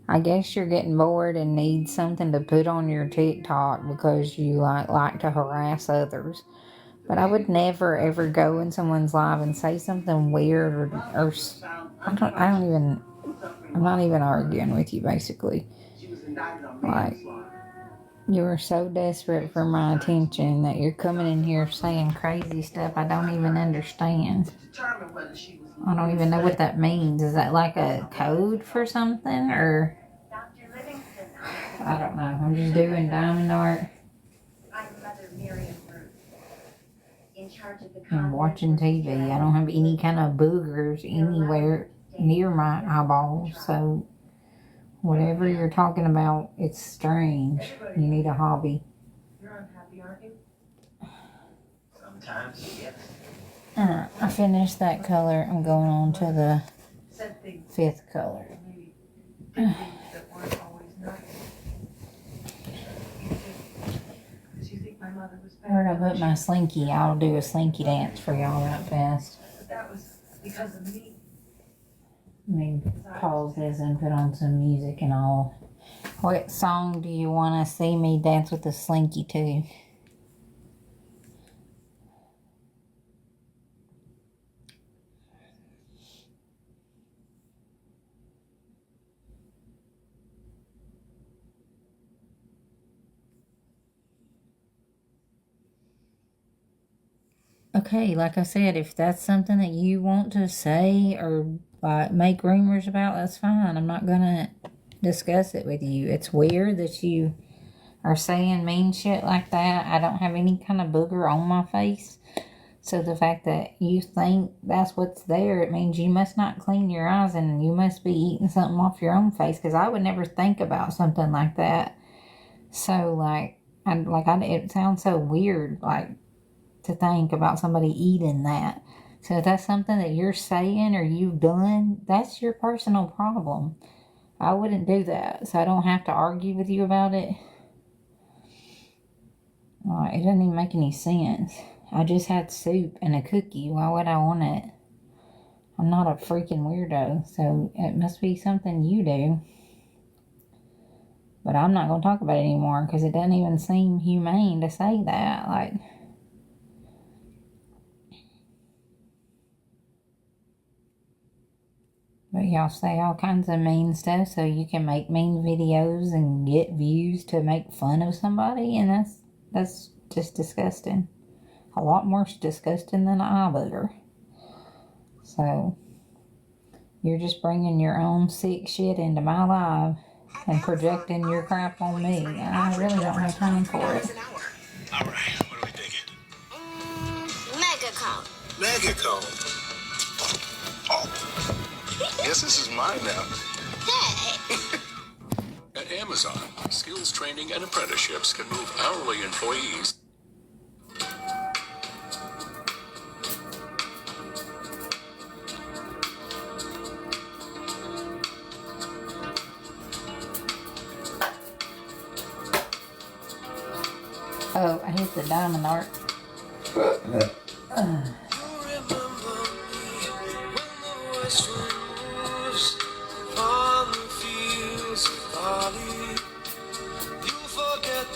Speaker 3: I guess you're getting bored and need something to put on your TikTok because you like to harass others. But I would never ever go in someone's live and say something weird or I'm not even arguing with you basically. Like, you are so desperate for my attention that you're coming in here saying crazy stuff I don't even understand. I don't even know what that means. Is that like a code for something, or I don't know. I'm just doing diamond art. I'm watching TV. I don't have any kind of boogers anywhere near my eyeballs, so whatever you're talking about, it's strange. You need a hobby.
Speaker 9: You're unhappy, aren't you?
Speaker 8: Sometimes, yes.
Speaker 3: Alright, I finished that color. I'm going on to the
Speaker 9: Said things,
Speaker 3: 5th color.
Speaker 9: maybe did things that weren't always nice. Because you think my mother was bad.
Speaker 3: Where'd I put my slinky? I'll do a slinky dance for y'all right fast.
Speaker 9: But that was because of me.
Speaker 3: Let me pause this and put on some music and all. What song do you want to see me dance with the slinky to? Okay, like I said, if that's something that you want to say or make rumors about, that's fine. I'm not gonna discuss it with you. It's weird that you are saying mean shit like that. I don't have any kind of booger on my face. So the fact that you think that's what's there, it means you must not clean your eyes and you must be eating something off your own face, because I would never think about something like that. So it sounds so weird, like, to think about somebody eating that. So if that's something that you're saying or you've done, that's your personal problem. I wouldn't do that, so I don't have to argue with you about it. It doesn't even make any sense. I just had soup and a cookie. Why would I want it? I'm not a freaking weirdo, so it must be something you do. But I'm not going to talk about it anymore because it doesn't even seem humane to say that. Like, but y'all say all kinds of mean stuff so you can make mean videos and get views to make fun of somebody, and that's just disgusting. A lot more disgusting than an eye booger. So, you're just bringing your own sick shit into my life and projecting your crap on me. I really don't have time for it.
Speaker 12: All right, what are we thinking?
Speaker 4: Megacone.
Speaker 12: Megacone. Oh. Guess this is mine now.
Speaker 4: Hey.
Speaker 12: At Amazon, skills training and apprenticeships can move hourly employees.
Speaker 3: Oh, I hit the diamond art.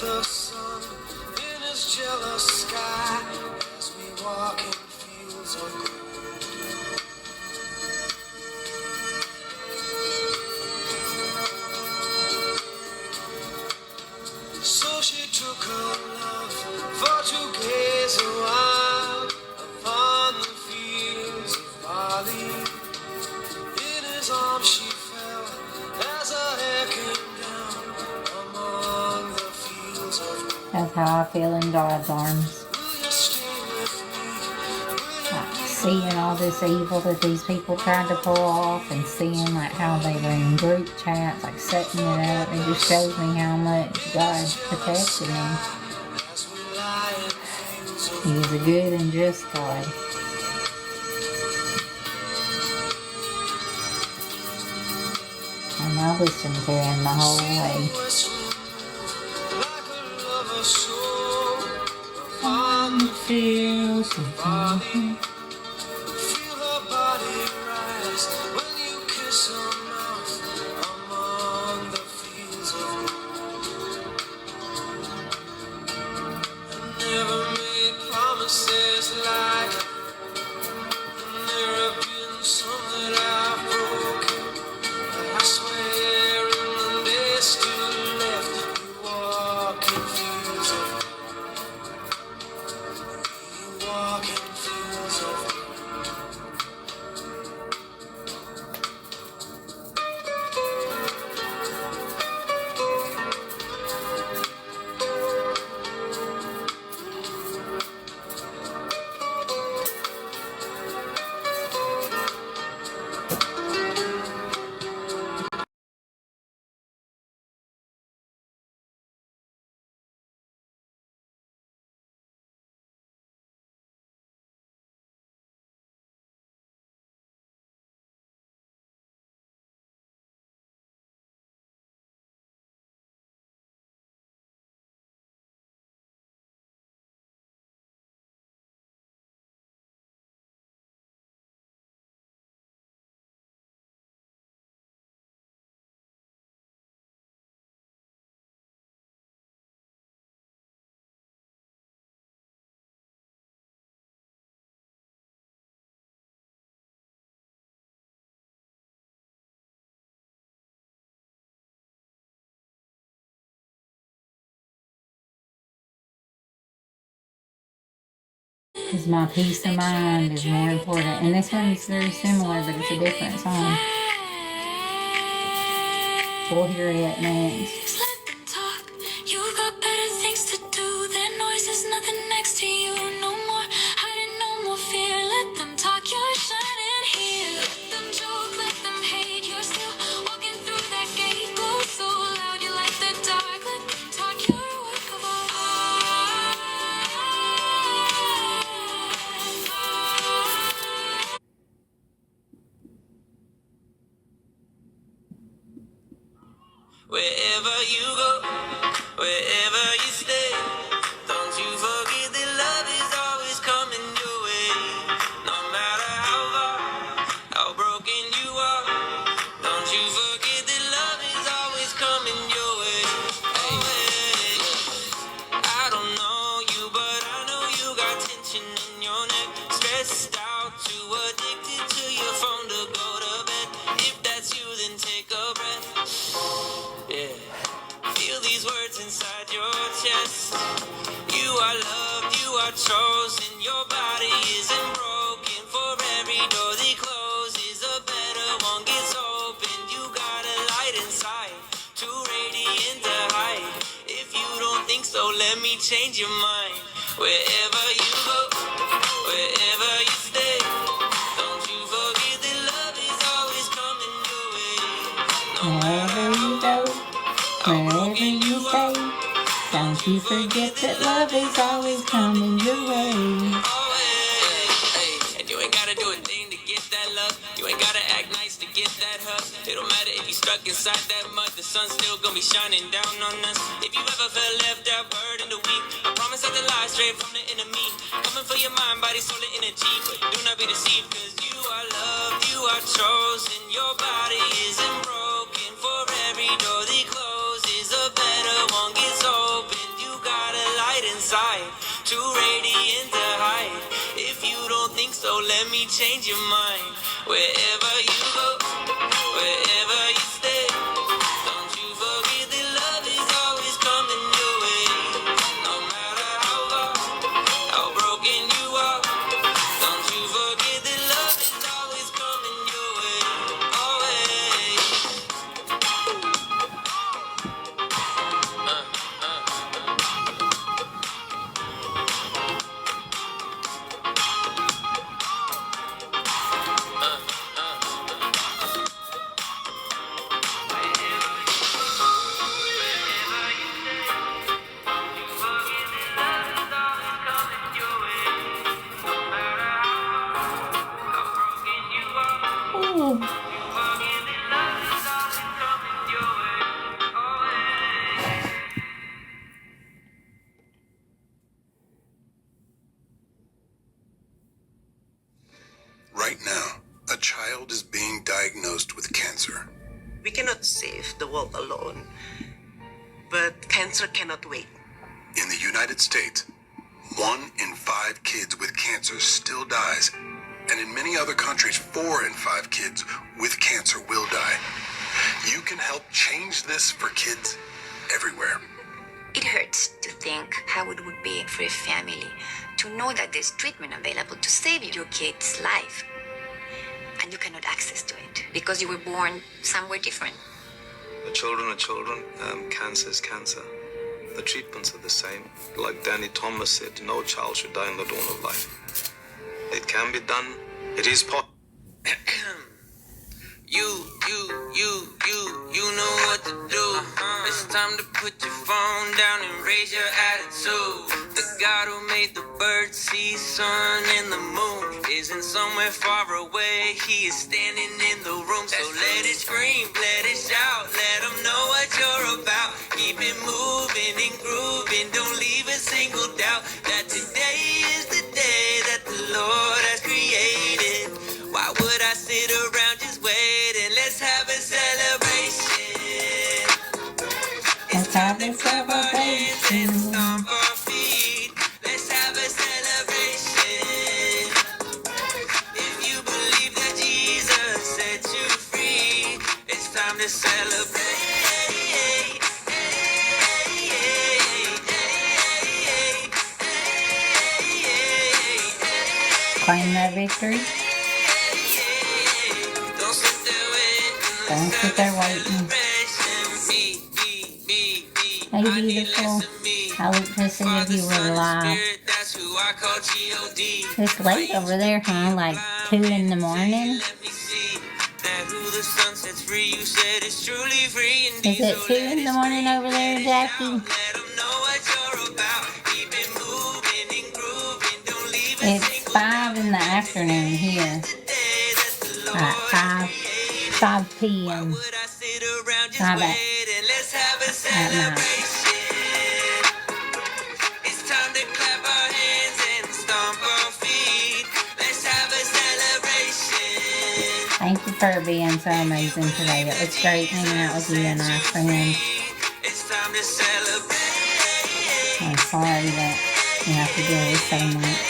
Speaker 12: The sun in his jealous sky as we walk in fields of gold. So she took her love for to gaze a while upon the fields of barley. In his arms she fell as her hair came down among the fields of gold.
Speaker 3: That's how I feel in God's arms. Like, seeing all this evil that these people tried to pull off, and seeing like how they were in group chats, like setting it up, it just shows me how much God protected me. He is a good and just God. And I listened to him the whole way. On the fields of Bali, feel her body rise when you kiss her mouth among the fields of gold. Never made promises like, and there have been some that I've broken. I swear in the days still left, you walk in fields of gold. You walk in fields of gold. Because my peace of mind is more important. And this one's very similar, but it's a different song. We'll hear it next.
Speaker 12: Let them talk. You got better things to do. Their noise is nothing next to you. No more hiding, no more fear. Let them talk. You're shining here. Let them joke, let them hate. You're still walking through that gate. Glow so loud, you light the dark. Let them talk. You're a work of art. Wherever you go, wherever you stay, don't you forget that love is always coming your way. No matter how far, how broken you are, don't you forget that love is always coming your way. Hey, I don't know you, but I know you got tension in your neck, stressed out, too addicted to your phone to go to bed. If that's you, then take a breath. Yeah. Feel these words inside your chest. You are loved, you are chosen. Your body isn't broken. For every door that closes, a better one gets opened. You got a light inside, too radiant to hide. If you don't think so, let me change your mind. Wherever you go, wherever you stay, don't you forget that love is always coming your way. No matter
Speaker 3: Wherever you go, wherever you stay, don't you forget that love is always coming your way.
Speaker 12: And you ain't gotta do a thing to get that love. You ain't gotta act nice to get that hug. It don't matter if you stuck inside that mud. The sun's still gonna be shining down on us. If you ever felt left out, burdened or weak, I promise I can lie straight from the enemy. Coming for your mind, body, soul, and energy. But do not be deceived, cause you are loved, you are chosen. Your body isn't broken. For every door that closes, a better one gets opened. You got a light inside, too radiant to hide. If you don't think so, let me change your mind. Wherever you go, wherever you stay, don't you forget that love is always coming your way. No matter how far, how broken you are, don't you forget that love is always coming your way. Always. child is being diagnosed with cancer.
Speaker 13: We cannot save the world alone, but cancer cannot wait.
Speaker 12: In the United States, 1 in 5 kids with cancer still dies. And in many other countries, 4 in 5 kids with cancer will die. You can help change this for kids everywhere.
Speaker 14: It hurts to think how it would be for a family to know that there's treatment available to save your kid's life. And you cannot access to it because you were born somewhere different.
Speaker 15: The children are children. Cancer is cancer. The treatments are the same. Like Danny Thomas said, no child should die in the dawn of life. It can be done. It is possible.
Speaker 16: You know what to do. It's time to put your phone down and raise your attitude. The God who made the birds, sea, sun, and the moon isn't somewhere far away. He is standing in the room. So let it scream, let it shout, let him know what you're about. Keep it moving and grooving. Don't leave a single doubt that today is the day that the Lord has created. Why would I sit around just waiting? Let's have a celebration. It's time to clap our hands and stomp our feet. Let's have a celebration. If you believe that Jesus set you free, it's time to celebrate.
Speaker 3: Claim that victory. Don't sit there waiting. Hey, beautiful. I looked to see if you were live. It's late over there, huh? Like 2 in the morning? Is it 2 in the morning over there, Jackie? It's 5 in the afternoon here. At 5 p.m. 5 at night.
Speaker 16: It's time to clap our hands and stomp our feet. Let's have a celebration.
Speaker 3: Thank you for being so amazing today. It was great hanging out with you and our friends.
Speaker 16: It's time to celebrate.
Speaker 3: I'm sorry that you have to deal with so much.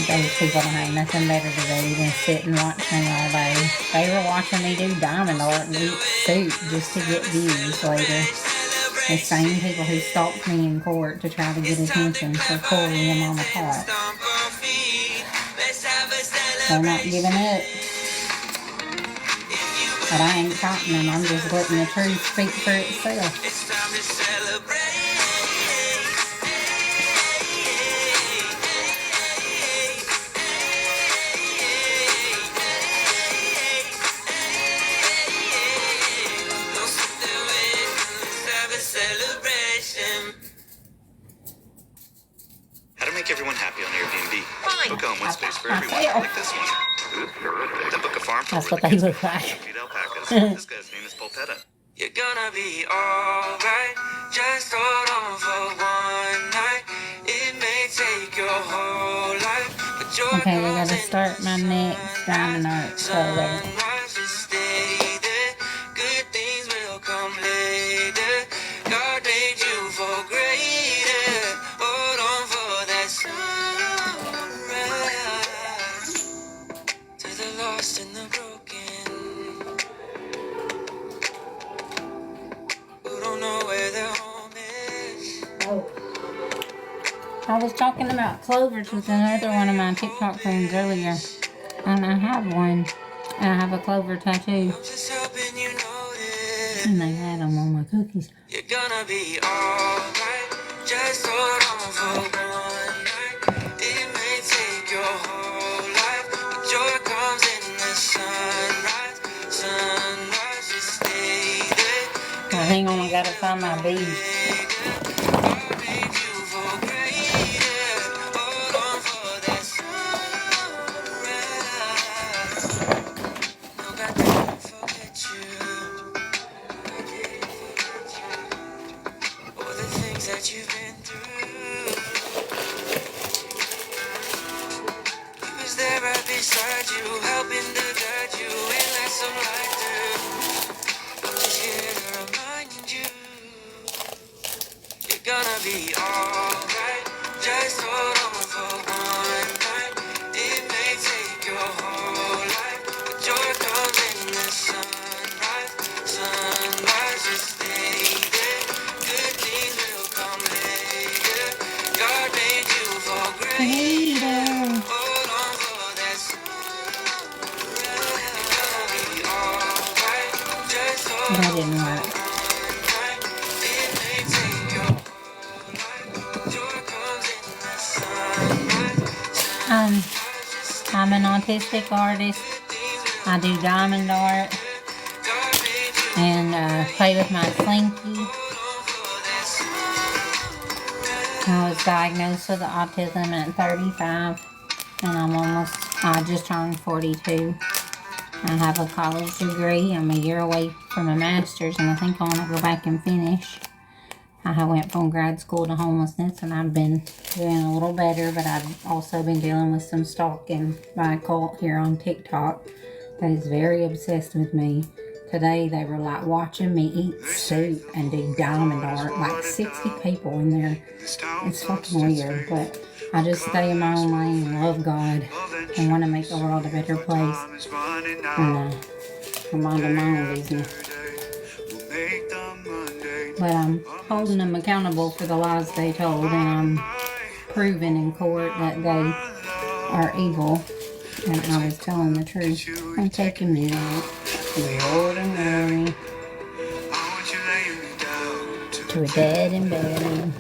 Speaker 3: Those people don't have nothing better to do than sit and watch me all day. They were watching me do diamond art and eat soup just to get views later. The same people who stalked me in court to try to get attention for pulling them on apart. They're not giving up. But I ain't fighting them. I'm just letting the truth speak for itself.
Speaker 16: It's time to celebrate.
Speaker 17: How to make everyone happy on Airbnb.
Speaker 14: Fine.
Speaker 17: Book a home with space for everyone, like this one. Then book a farm for
Speaker 3: That's what they look like.
Speaker 17: feed alpacas. This guy's name is Polpetta.
Speaker 16: You're gonna be alright. Just hold on for one night. It may take your whole life, but you're
Speaker 3: Okay, I gotta start my next diamond art color.
Speaker 16: just stay there. Good things will come later. God made you for greater. Hold on for that sunrise. To the lost and the broken, who don't know where their home is.
Speaker 3: Oh. I was talking about clovers with another one of my TikTok friends earlier. And I have one. And I have a clover tattoo.
Speaker 16: Just helping you notice.
Speaker 3: And they had them on my cookies.
Speaker 16: You're gonna be alright. Just hold on for one night. It may take your whole life, but joy comes in the sunrise. Sunrise, just stay there.
Speaker 3: Well, hang on, I gotta find my beads.
Speaker 16: God made you for greater. Hold on for that sunrise. No, God didn't forget you. God didn't forget you. All the things that you've been through. He was there right beside alright. Just hold on for one night. It may take your whole life, but joy comes in the sunrise. Sunrise, just stay there. Good things will come later. God made you for greater. Hold on for that
Speaker 3: That didn't work. I'm an autistic artist. I do diamond art and play with my slinky. I was diagnosed with autism at 35 and I just turned 42. I have a college degree. I'm a year away from a master's and I think I want to go back and finish. I went from grad school to homelessness and I've been doing a little better, but I've also been dealing with some stalking by a cult here on TikTok that is very obsessed with me. Today they were like watching me eat soup and do diamond art, like 60 people in there. It's fucking weird, but I just stay in my own lane and love God and want to make the world a better place. And I'm minding my own business. But I'm holding them accountable for the lies they told, and I'm proving in court that they are evil, and I was telling the truth. I'm taking me out, Lord and glory, to a dead and buried.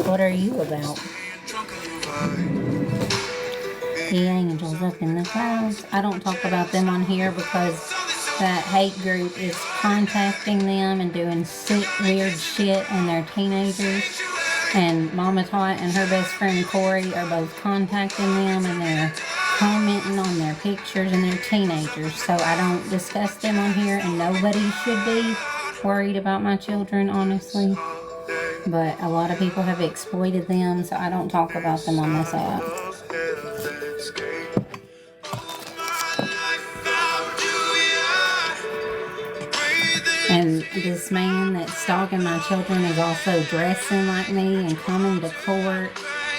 Speaker 3: What are you about? The angels up in the clouds. I don't talk about them on here because that hate group is contacting them and doing sick, weird shit, and they're teenagers. And Mama Tot and her best friend Corey are both contacting them, and they're commenting on their pictures, and they're teenagers. So I don't discuss them on here, and nobody should be worried about my children, honestly. But a lot of people have exploited them, so I don't talk about them on this app. And this man that's stalking my children is also dressing like me and coming to court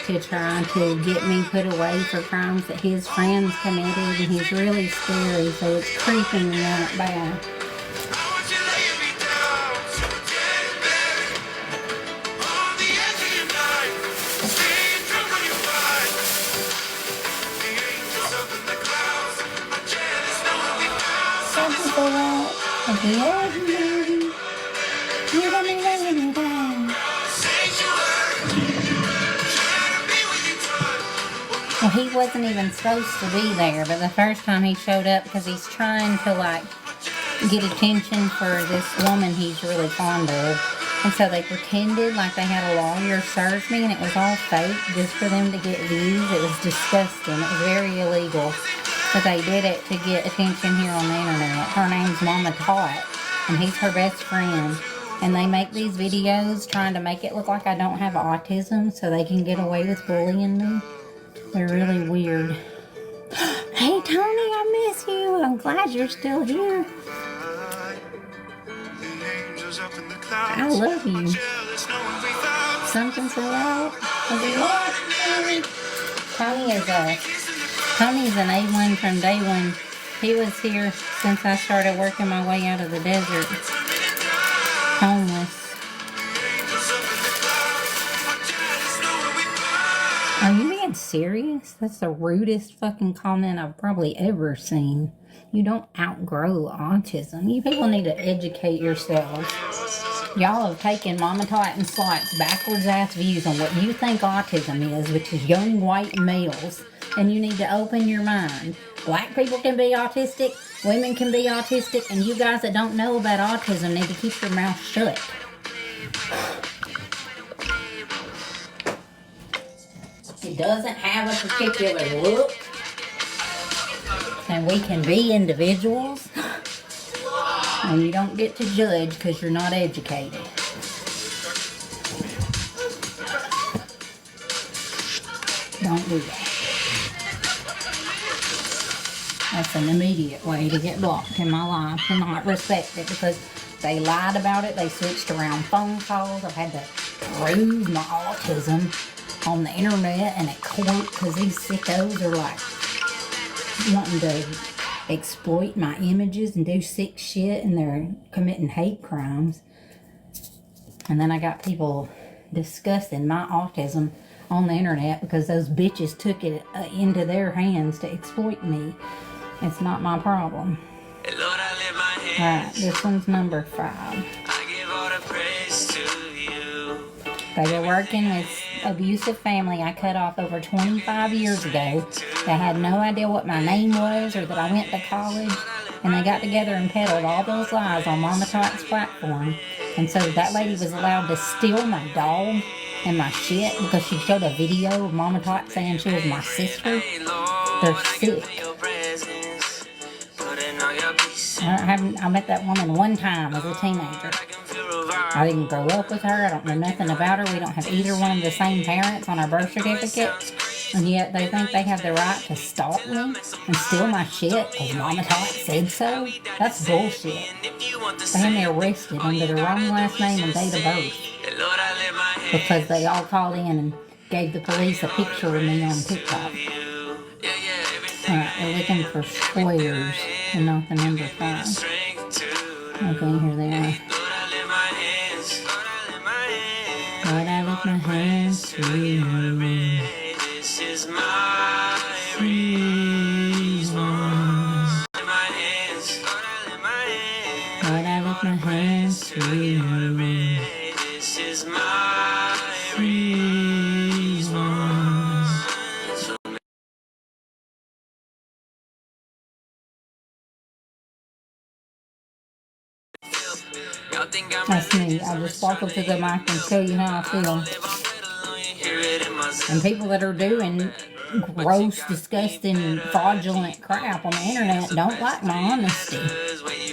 Speaker 3: to try to get me put away for crimes that his friends committed, and he's really scary, so it's creeping me out bad. Well, he wasn't even supposed to be there, but the first time he showed up, because he's trying to, like, get attention for this woman he's really fond of. And so they pretended like they had a lawyer serve me, and it was all fake just for them to get views. It was disgusting. It was very illegal. But they did it to get attention here on the internet. Her name's Mama Tot, and he's her best friend. And they make these videos trying to make it look like I don't have autism so they can get away with bullying me. They're really weird. Hey, Tony, I miss you. I'm glad you're still here. I love you. Something so loud. Tony's an A1 from day one. He was here since I started working my way out of the desert. Homeless. Are you being serious? That's the rudest fucking comment I've probably ever seen. You don't outgrow autism. You people need to educate yourselves. Y'all have taken Mama Tot and Slot's backwards ass views on what you think autism is, which is young white males. And you need to open your mind. Black people can be autistic, women can be autistic, and you guys that don't know about autism need to keep your mouth shut. It doesn't have a particular look, and we can be individuals, and you don't get to judge because you're not educated. Don't do that. That's an immediate way to get blocked in my life and not respect it, because they lied about it. They switched around phone calls. I've had to prove my autism on the internet and at court, because these sickos are like wanting to exploit my images and do sick shit, and they're committing hate crimes. And then I got people discussing my autism on the internet because those bitches took it into their hands to exploit me. It's not my problem. Alright, this one's number 5. They were working with abusive family I cut off over 25 years ago. They had no idea what my name was or that I went to college. And they got together and peddled all those lies on Mama Tot's platform. And so that lady was allowed to steal my dog and my shit because she showed a video of Mama Tot saying she was my sister. They're sick. I met that woman one time as a teenager. I didn't grow up with her. I don't know nothing about her. We don't have either one of the same parents on our birth certificate. And yet they think they have the right to stalk me and steal my shit because Mama Tot said so? That's bullshit. They had me arrested under the wrong last name and date of birth because they all called in and gave the police a picture of me on TikTok. Alright, we're looking for squares and not the number 5. Okay, here they are. Lord, I lift my hands to you. This is my response. Lord, I lift my hands to you. This is my response. That's me. I just walk up to the mic and tell you how I feel. And people that are doing gross, disgusting, fraudulent crap on the internet don't like my honesty.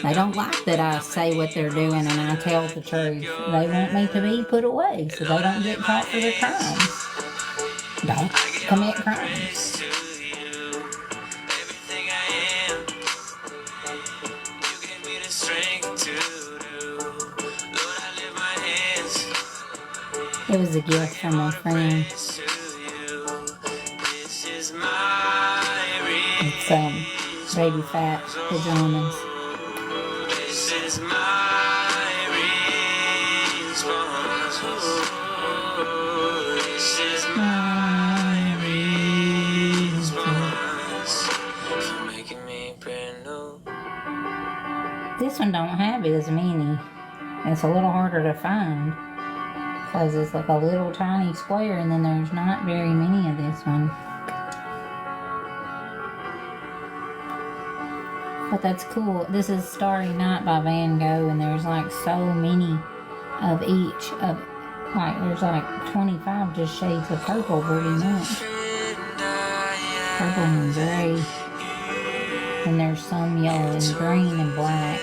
Speaker 3: They don't like that I say what they're doing and I tell the truth. They want me to be put away so they don't get caught for their crimes. Don't commit crimes. It was a gift from a friend. It's baby fat pajamas. This is my response. This is my response. For making me brand new. This one don't have it as many. It's a little harder to find. Because it's like a little tiny square and then there's not very many of this one. But that's cool. This is Starry Night by Van Gogh and there's like so many of each. There's like 25 just shades of purple pretty much. Purple and gray. And there's some yellow and green and black.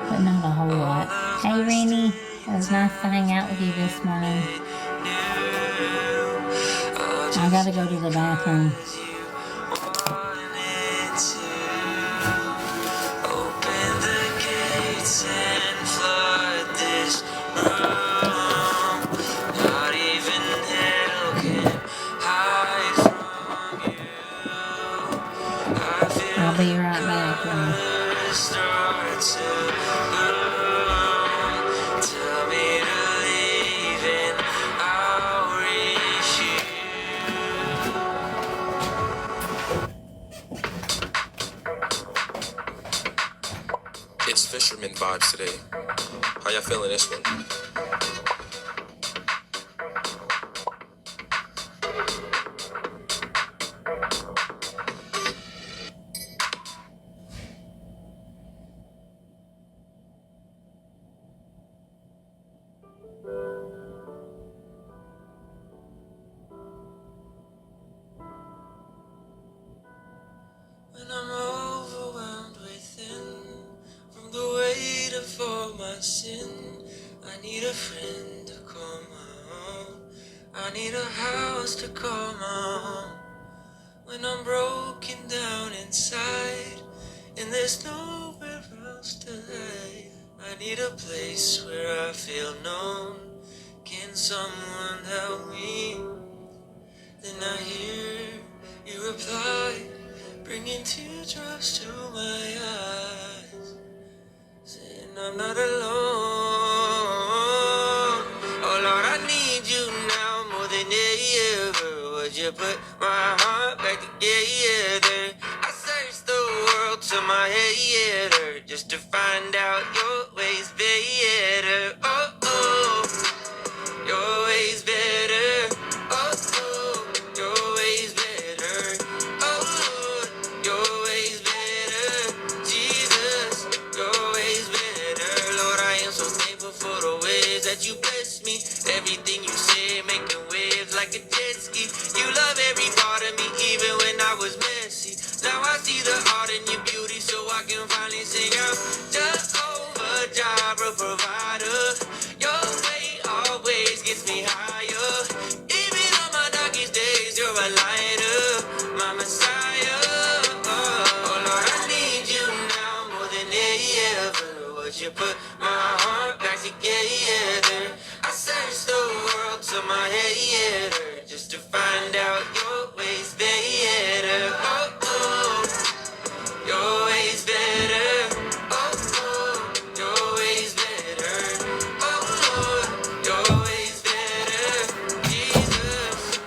Speaker 3: But not a whole lot. Hey Rennie, it was nice to hang out with you this morning. I gotta go to the bathroom. Open the gates and flood this room. Not even hell can hide from you. I'll be right back.
Speaker 18: It's fisherman vibes today. How y'all feeling this one?
Speaker 16: When I'm overwhelmed within from the weight of all my sin, I need a friend to call my own. I need a house to call my home. When I'm broken down inside and there's nowhere else to hide, I need a place where I feel known. Can someone help me? Then I hear you reply, bringing teardrops to my eyes, saying I'm not alone. Oh Lord, I need you now more than ever. Would you put my heart back together? I searched the world till my head hurt just to find out your ways better. Oh, oh. Your way's better. Oh, oh, your way's better. Oh, Lord, your way's better. Jesus, your way's better. Lord, I am so thankful for the ways that you bless me. Everything you say, making waves like a jet ski. You love every part of me, even when I was messy. Now I see the art in your beauty, so I can finally sing out. Jehovah Jireh, provider. Your way always gets me higher. Even on my darkest days, you're a lighter, my Messiah. Oh Lord, I need you now more than ever. Would you put my heart back together? I searched the world till my head hurt just to find out your ways better. Oh, oh, your ways better. Oh, oh, your ways better. Oh, Lord, your ways better. Jesus,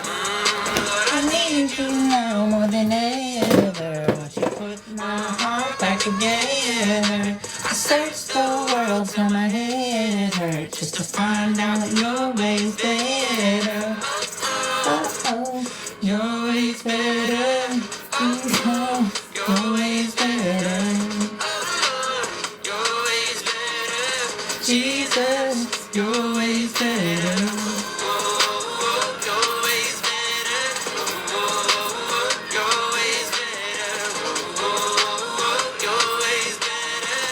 Speaker 16: Lord, I need you now more than ever. Won't you put my heart back together? I searched the world till my head hurt just to find out your ways better. Oh, oh, your ways better. Oh, your ways better. Your ways better. Jesus, your ways better. Your ways better. Your ways better. Your ways better.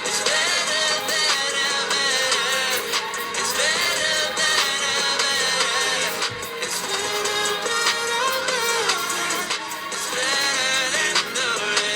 Speaker 16: It's better, better, better. It's better, better, better. It's better, better, better. It's better than the rest.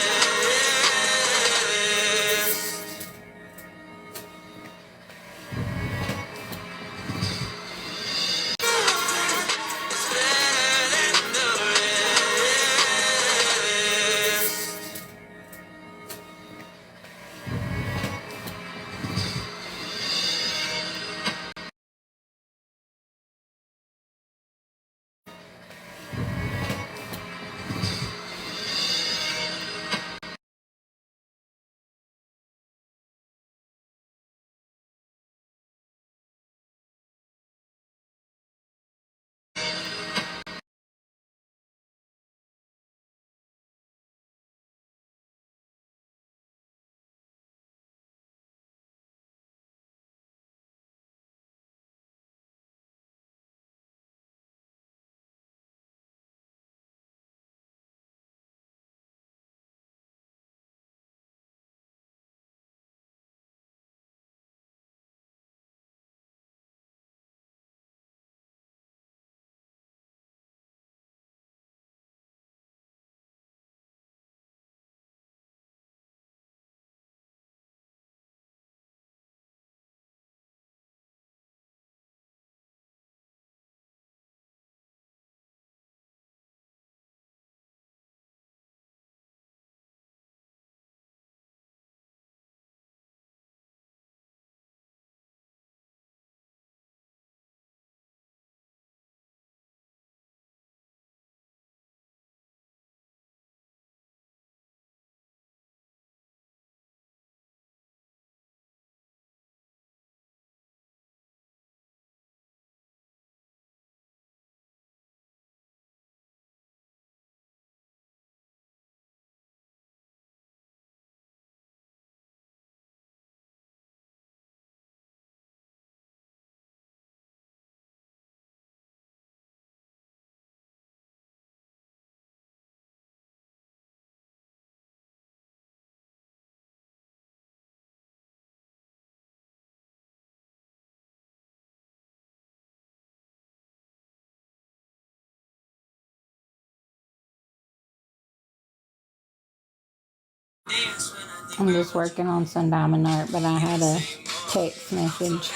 Speaker 3: I'm just working on some diamond art, but I had a text message.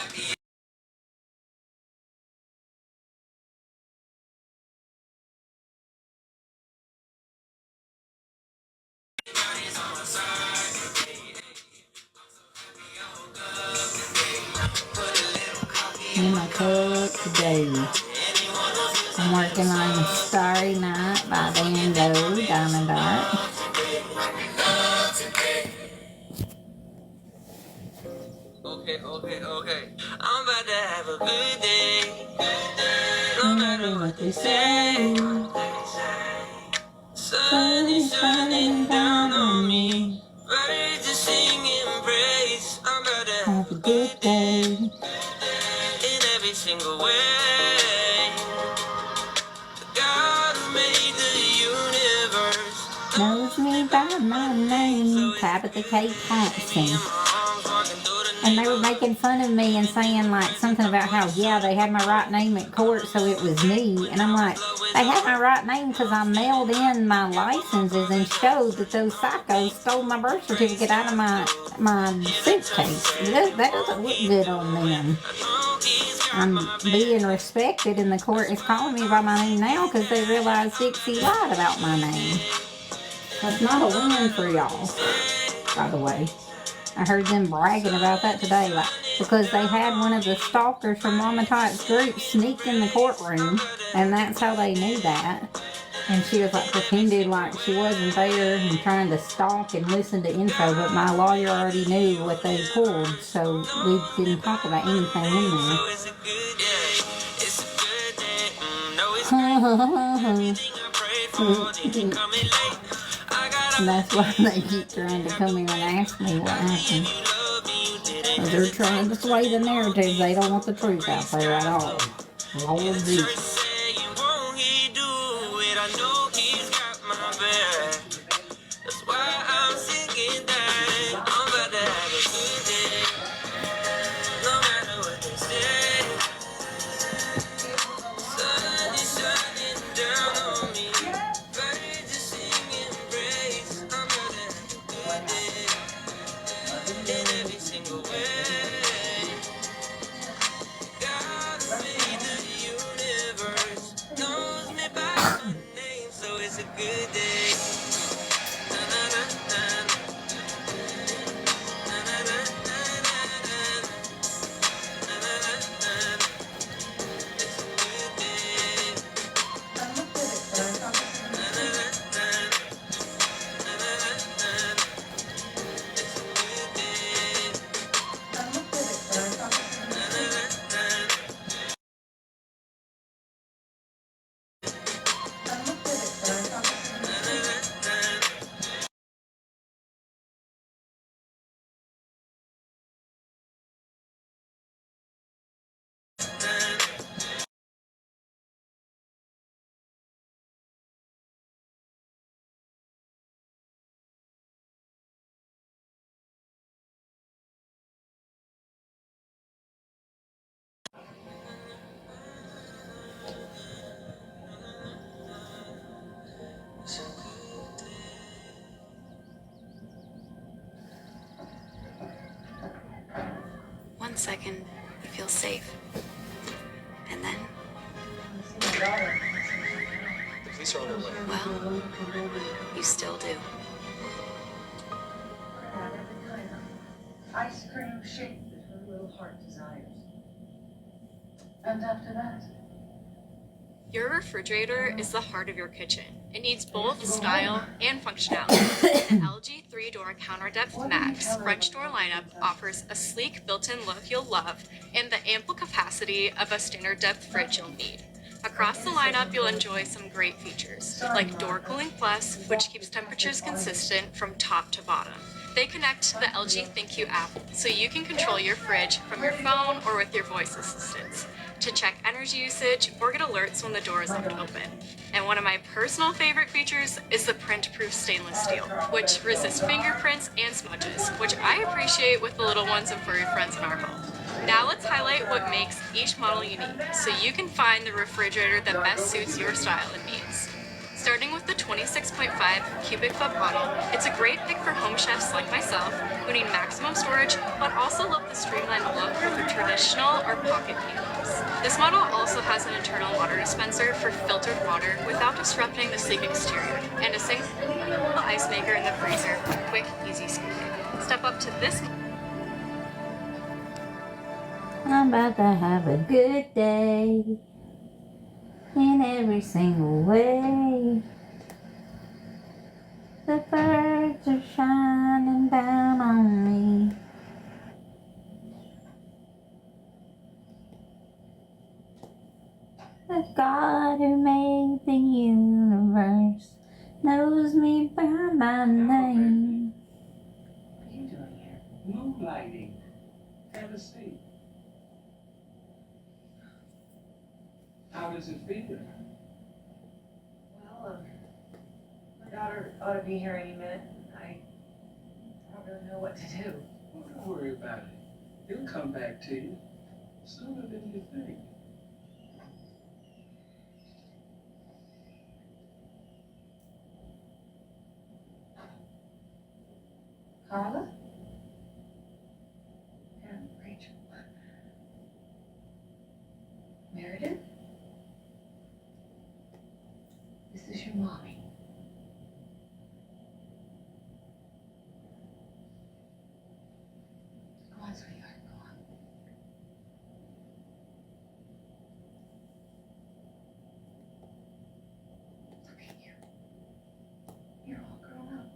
Speaker 3: In my cup today. I'm working on Starry Night by Van Gogh, diamond art.
Speaker 16: Okay. I'm about to have a good day. No matter what they say. Sun is shining down on me. Birds are singing praise. I'm about to have a good day. In every single way. God who made the universe
Speaker 3: Knows me by my name, Tabitha K. Thompson. And they were making fun of me and saying like something about how, yeah, they had my right name at court, so it was me. And I'm like, they had my right name because I mailed in my licenses and showed that those psychos stole my birth certificate out of my suitcase. That doesn't look good on them. I'm being respected, and the court is calling me by my name now because they realize Dixie lied about my name. That's not a win for y'all, by the way. I heard them bragging about that today, like, because they had one of the stalkers from Mama Type's group sneak in the courtroom, and that's how they knew that. And she was like pretended like she wasn't there and trying to stalk and listen to info, but my lawyer already knew what they pulled, so we didn't talk about anything in there. And that's why they keep trying to come in and ask me what happened. Because they're trying to sway the narrative. They don't want the truth out there at all. Lord Jesus.
Speaker 16: That's why I'm singing that I'm about to have a good day. No matter what they say. Sun is shining down on me. Birds are singing praise. I'm about to have a good day. In every single way. God made the universe. Knows me by my name, so it's a good day. Na na na na.
Speaker 14: One second, you feel safe. And then,
Speaker 18: The police are on their way.
Speaker 14: well, you still do.
Speaker 9: Have every kind of ice cream shape that her little heart desires. And after that,
Speaker 19: Your refrigerator is the heart of your kitchen. It needs both style and functionality. The LG 3-door Counter Depth Max French door lineup offers a sleek built-in look you'll love and the ample capacity of a standard depth fridge you'll need. Across the lineup, you'll enjoy some great features, like Door Cooling Plus, which keeps temperatures consistent from top to bottom. They connect to the LG ThinQ app, so you can control your fridge from your phone or with your voice assistants to check energy usage or get alerts when the door is left open. And one of my personal favorite features is the print-proof stainless steel, which resists fingerprints and smudges, which I appreciate with the little ones and furry friends in our home. Now let's highlight what makes each model unique, so you can find the refrigerator that best suits your style and needs. Starting with the 26.5 cubic foot model, it's a great pick for home chefs like myself who need maximum storage but also love the streamlined look of their traditional or pocket candles. This model also has an internal water dispenser for filtered water without disrupting the sleek exterior, and a single ice maker in the freezer for quick, easy scooping. Step up to this.
Speaker 3: I'm about to have a good day in every single way. The birds are shining down on me. The God who made the universe knows me by my name.
Speaker 2: What are you doing here? Moonlighting. Have a seat. How does it feel?
Speaker 9: Well, my daughter ought to be here any minute. I don't really know what to do.
Speaker 2: Well, don't worry about it. He'll come back to you sooner than you think.
Speaker 9: Carla? And Rachel. Meredith? This is your mommy. Go on, sweetheart, go on. Look at you. You're all grown up.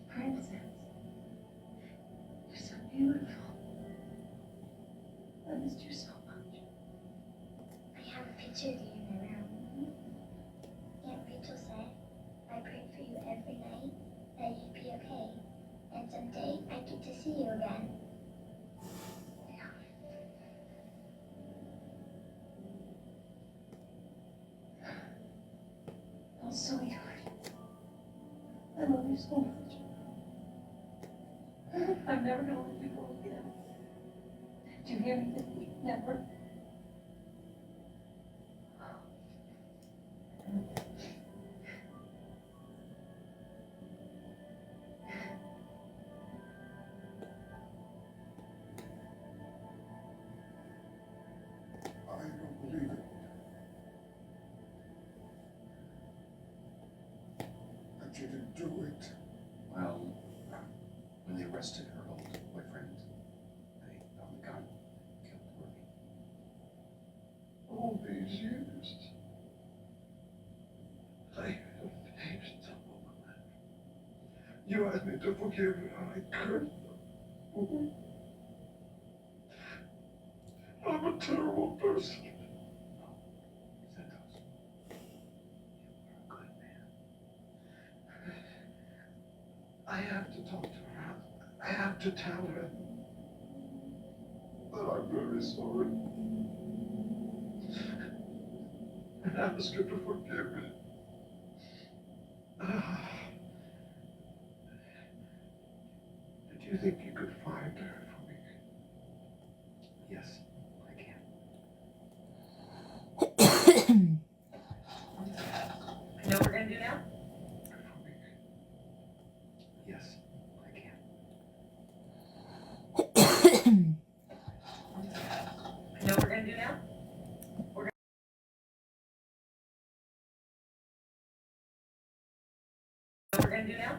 Speaker 9: Princess. You're so beautiful. I missed you so much.
Speaker 4: I have a picture of you in my room. Aunt Rachel said, I prayed for you every night that you'd be okay, and someday I get to see you again.
Speaker 9: Oh, sweetheart. I love you so much. I'm never gonna let you go again. Do you hear me? Never.
Speaker 5: I don't believe it. That you didn't do it.
Speaker 2: Well, when they arrested her old boyfriend, they found the gun, killed Ruby.
Speaker 5: All these years, I have hated the woman. You asked me to forgive her, I couldn't. I'm a terrible person.
Speaker 2: Santos, you are a good man.
Speaker 5: I have to talk to her. I have to tell her that I'm very sorry. And ask her to forgive me. Do you think you could find her for me?
Speaker 2: Yes, I can.
Speaker 9: You know what we're gonna do now?
Speaker 2: Yes, I can.
Speaker 9: You know what we're gonna do now? We're gonna do now?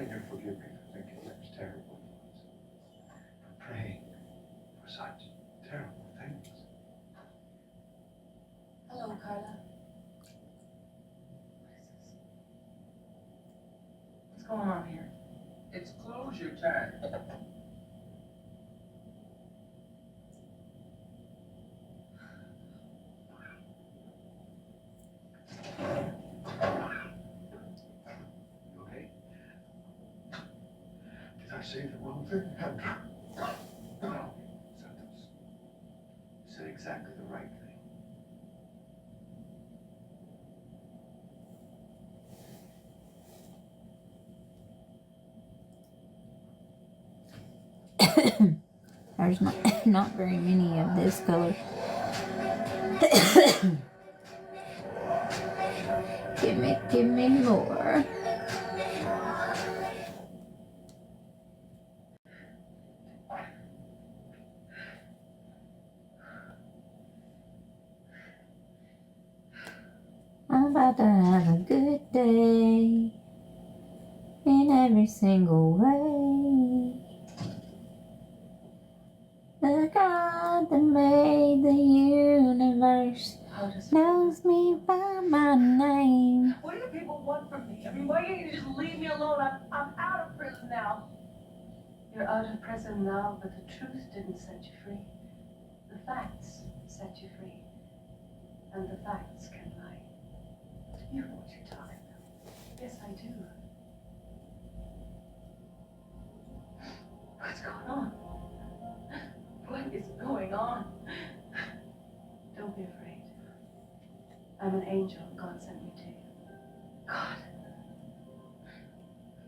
Speaker 2: Can you forgive me for thinking such terrible thoughts? For praying for such terrible things?
Speaker 9: Hello, Carla. What's going on here?
Speaker 8: It's closure time.
Speaker 2: You okay? Did I say the wrong thing? No, Santos. You said exactly the right thing.
Speaker 3: There's not very many of this color. Give me more. I'm about to have a good day in every single way. The God that made the universe knows me by my name.
Speaker 9: What do you people want from me? I mean, why can't you just leave me alone? I'm out of prison now. You're out of prison now, but the truth didn't set you free. The facts set you free. And the facts can lie. You know what you're talking about. Yes, I do. What's going on? What is going on? Don't be afraid. I'm an angel. God sent me to you. God.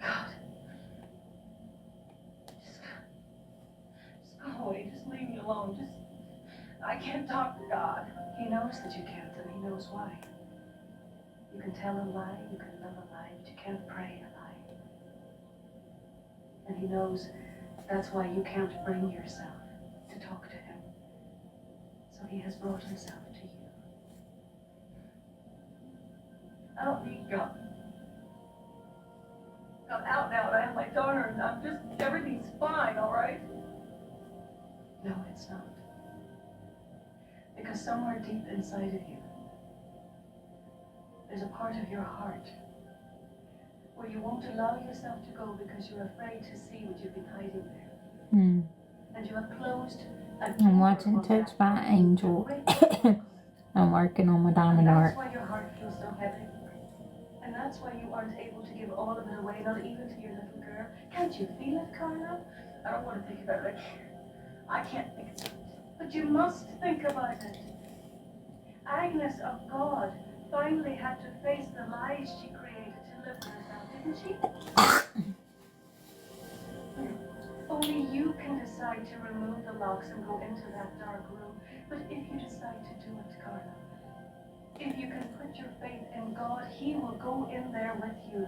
Speaker 9: God. Just go away. Just leave me alone. I can't talk to God. He knows that you can't, and he knows why. You can tell a lie, you can live a lie, but you can't pray a lie. And he knows that's why you can't bring yourself to talk to him. So he has brought himself to you. I don't need God. I'm out now and I have my daughter and everything's fine, all right? No, it's not. Because somewhere deep inside of you, there's a part of your heart where you won't allow yourself to go because you're afraid to see what you've been hiding there. And you have closed
Speaker 3: I'm watching Touched by Angel. I'm working on my diamond art.
Speaker 9: That's why your heart feels so heavy. And that's why you aren't able to give all of it away, not even to your little girl. Can't you feel it, Carla? I don't want to think about it. I can't think about it. But you must think about it. Agnes of God finally had to face the lies she created to live with herself, didn't she? Only you can decide to remove the locks and go into that dark room. But if you decide to do it, Carla, if you can put your faith in God, he will go in there with you.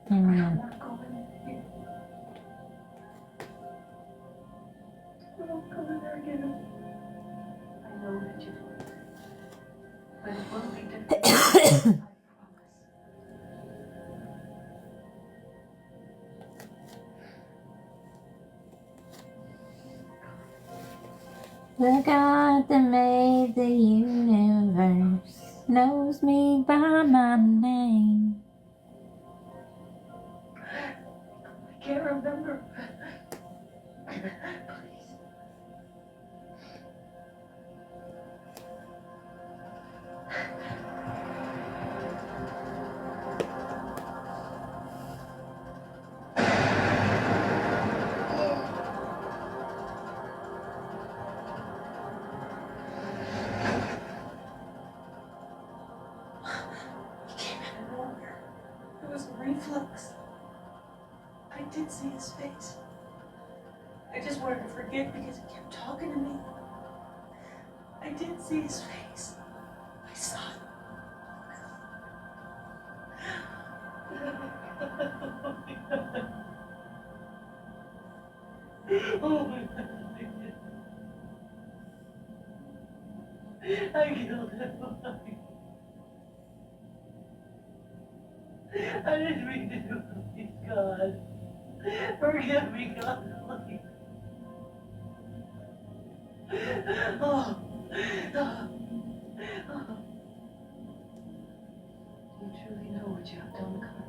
Speaker 9: I don't want to go in there. I don't go in there again. I know that you would. But it will be different. I promise.
Speaker 3: The God that made the universe knows me by my name.
Speaker 9: I can't remember. Please. He came out of nowhere. It was a reflex. I did see his face. I just wanted to forget because he kept talking to me. I did see his face. I saw it. Oh my God. I killed him.
Speaker 6: I didn't mean to do this, God. Forgive me, God. Oh. You truly know what you have done, Carla.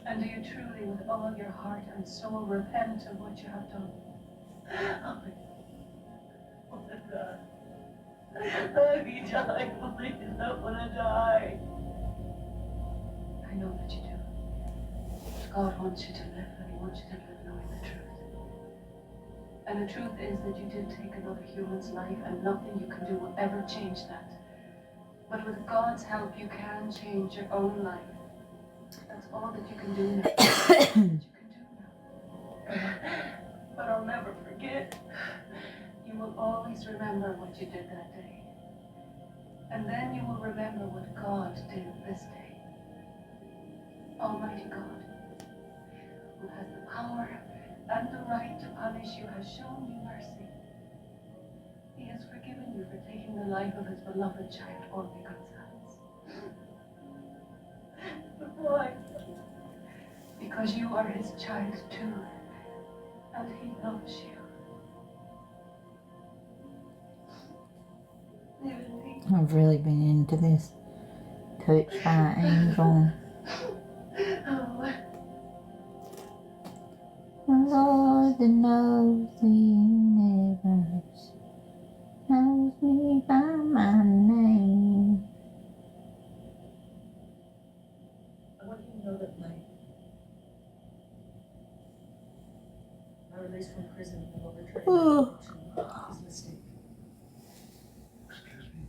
Speaker 6: And do you truly, with all your heart and soul, repent of what you have done? Oh, God. Let me die, please. I don't want to die. I know that you do. God wants you to live, and He wants you to live knowing the truth. And the truth is that you did take another human's life, and nothing you can do will ever change that. But with God's help, you can change your own life. That's all that you can do now. But I'll never forget. You will always remember what you did that day. And then you will remember what God did this day. Almighty God, who has the power and the right to punish you, has shown you mercy. He has forgiven you for taking the life of His beloved child, Orme Gonzalez. But why? Because you are His child too, and He loves you.
Speaker 3: I've really been into this Touched by an Angel. The Lord that knows the universe knows me by my name.
Speaker 10: I want you to know that my release from prison and overturning my conviction is a mistake.
Speaker 2: Excuse me?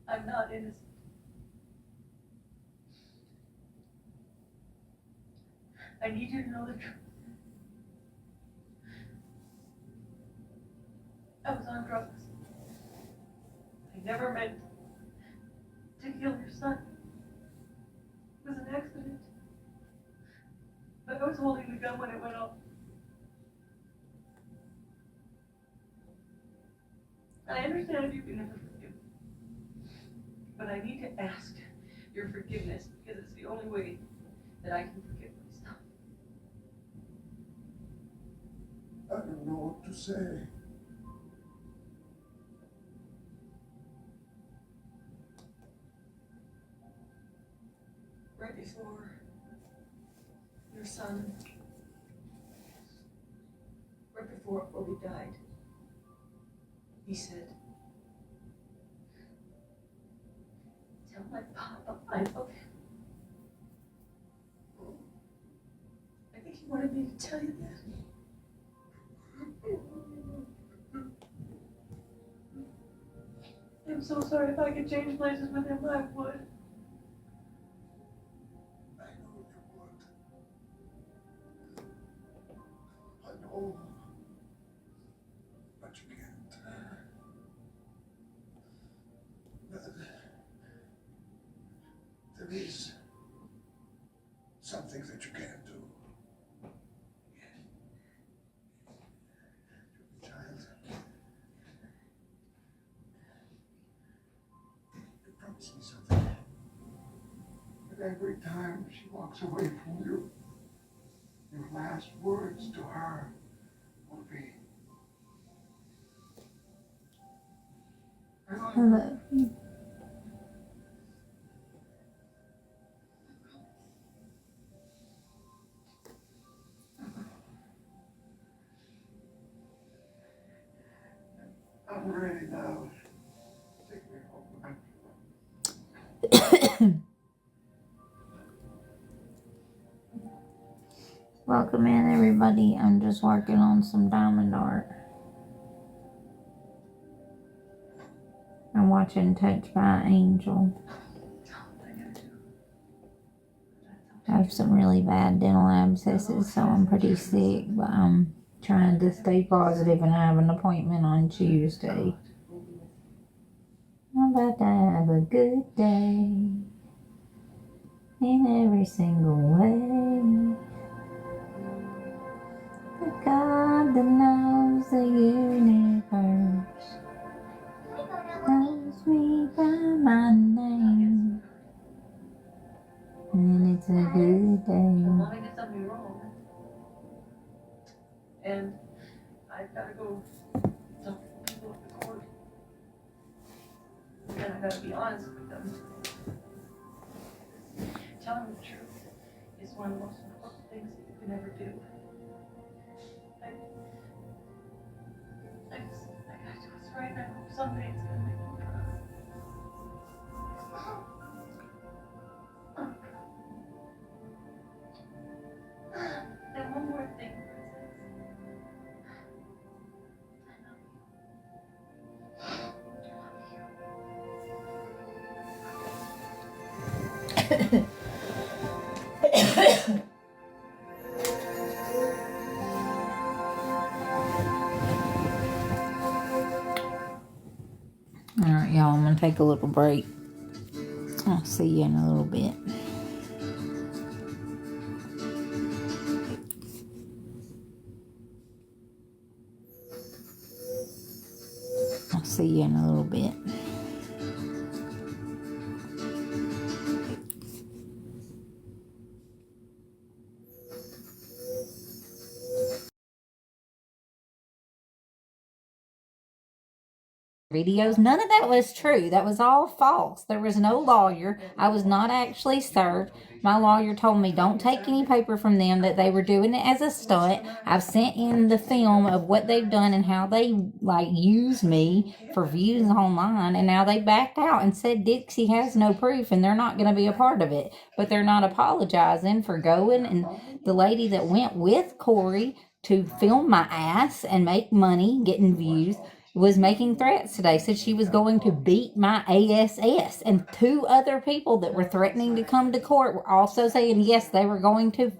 Speaker 6: I'm not innocent. I need you to know the truth. I was on drugs. I never meant to kill your son. It was an accident. But I was holding the gun when it went off. I understand if you can never forgive me. But I need to ask your forgiveness because it's the only way that I can forgive myself.
Speaker 5: I don't know what to say.
Speaker 10: Right before your son, right before Obi died, he said,
Speaker 6: Tell my papa I love him.
Speaker 10: I think he wanted me to tell you that.
Speaker 6: I'm so sorry. If I could change places with him, I would.
Speaker 5: I know you would. I know. But you can't. There is something that you can't do. Child. You promised me something. That every time she walks away from you, your last words to her will be, I love you. I'm ready now. Take me home.
Speaker 3: Welcome in, everybody. I'm just working on some diamond art. I'm watching Touched by an Angel. I have some really bad dental abscesses, so I'm pretty sick, but I'm trying to stay positive, and I have an appointment on Tuesday. I'm about to have a good day in every single way. The God that knows the universe knows me
Speaker 6: And I've got to go talk to the people at the court. And I've got to be honest with them. Telling the truth is one of the most important things that you can ever do. I gotta do what's right now. Someday it's gonna make me proud. And one more thing,
Speaker 3: Alright, y'all, I'm gonna take a little break. I'll see you in a little bit. I'll see you in a little bit. Videos. None of that was true. That was all false. There was no lawyer. I was not actually served. My lawyer told me don't take any paper from them, that they were doing it as a stunt. I've sent in the film of what they've done and how they used me for views online, and now they backed out and said Dixie has no proof and they're not going to be a part of it. But they're not apologizing for going, and the lady that went with Corey to film my ass and make money getting views was making threats today. Said she was going to beat my ass. And 2 other people that were threatening to come to court were also saying yes, they were going to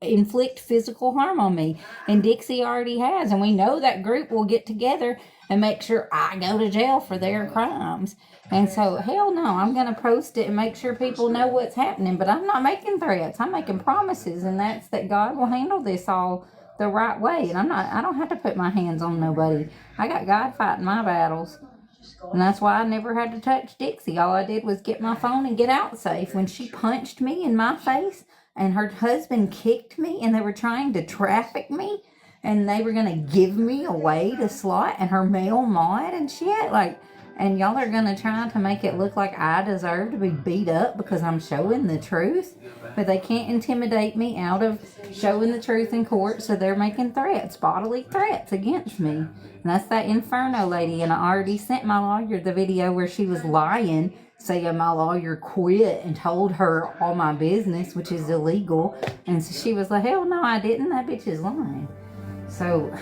Speaker 3: inflict physical harm on me. And Dixie already has. And we know that group will get together and make sure I go to jail for their crimes. And so, hell no, I'm going to post it and make sure people know what's happening. But I'm not making threats. I'm making promises. And that's that God will handle this all the right way. And I don't have to put my hands on nobody. I got God fighting my battles. And that's why I never had to touch Dixie. All I did was get my phone and get out safe. When she punched me in my face and her husband kicked me and they were trying to traffic me and they were going to give me away to Slot and her male mod and shit, and y'all are going to try to make it look like I deserve to be beat up because I'm showing the truth. But they can't intimidate me out of showing the truth in court, so they're making threats, bodily threats against me. And that's that Inferno lady, and I already sent my lawyer the video where she was lying, saying my lawyer quit and told her all my business, which is illegal. And so she was like, hell no, I didn't. That bitch is lying. So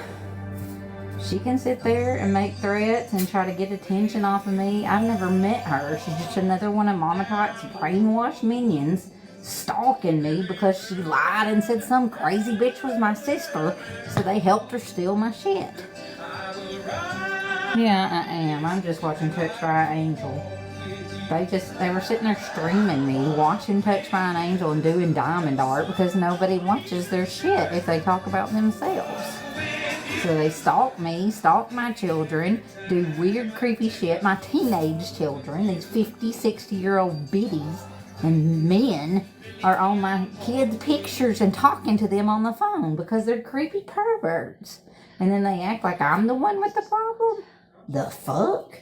Speaker 3: she can sit there and make threats and try to get attention off of me. I've never met her. She's just another one of Mama Tot's brainwashed minions stalking me because she lied and said some crazy bitch was my sister, so they helped her steal my shit. Yeah, I am. I'm just watching Touched by an Angel. They were sitting there streaming me, watching Touched by an Angel and doing Diamond Art because nobody watches their shit if they talk about themselves. So they stalk me, stalk my children, do weird, creepy shit. My teenage children, these 50, 60-year-old biddies and men are on my kids' pictures and talking to them on the phone because they're creepy perverts. And then they act like I'm the one with the problem. The fuck?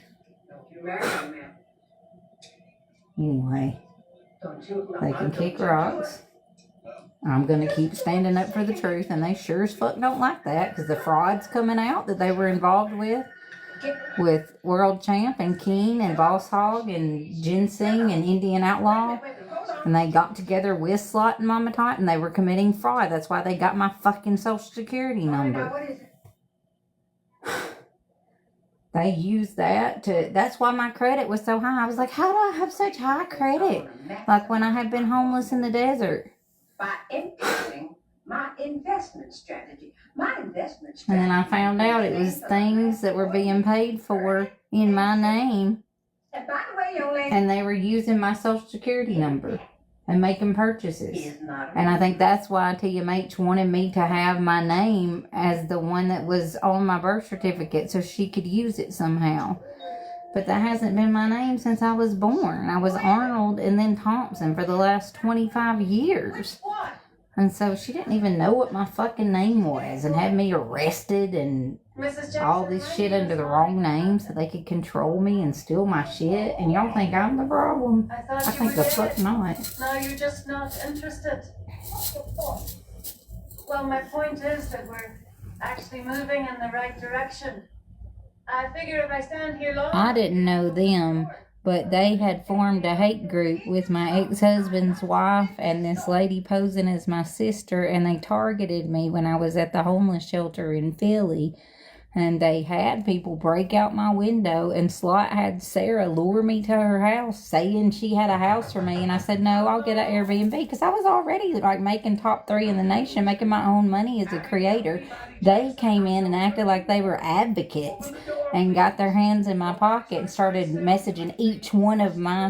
Speaker 3: Anyway, they can kick rocks. I'm going to keep standing up for the truth, and they sure as fuck don't like that because the fraud's coming out that they were involved with World Champ and Keen and Boss Hog and Ginseng and Indian Outlaw. And they got together with Slot and Mama Tot, and they were committing fraud. That's why they got my fucking social security number. They used that that's why my credit was so high. I was like, how do I have such high credit? Like when I had been homeless in the desert.
Speaker 20: By implementing my investment strategy.
Speaker 3: And then I found out it was things that were being paid for in my name.
Speaker 20: And by the way, young lady,
Speaker 3: and they were using my social security number and making purchases. And I think that's why TMH wanted me to have my name as the one that was on my birth certificate so she could use it somehow. But that hasn't been my name since I was born. I was Arnold and then Thompson for the last 25 years. And so she didn't even know what my fucking name was and had me arrested and all this shit under the wrong name so they could control me and steal my shit. And y'all think I'm the problem? I think the fuck not.
Speaker 9: No, you're just not interested. Well, my point is that we're actually moving in the right direction. I figure if I stand here long...
Speaker 3: I didn't know them, but they had formed a hate group with my ex-husband's wife and this lady posing as my sister, and they targeted me when I was at the homeless shelter in Philly. And they had people break out my window, and Slot had Sarah lure me to her house saying she had a house for me. And I said, no, I'll get an Airbnb, because I was already like making top 3 in the nation, making my own money as a creator. They came in and acted like they were advocates and got their hands in my pocket and started messaging each one of my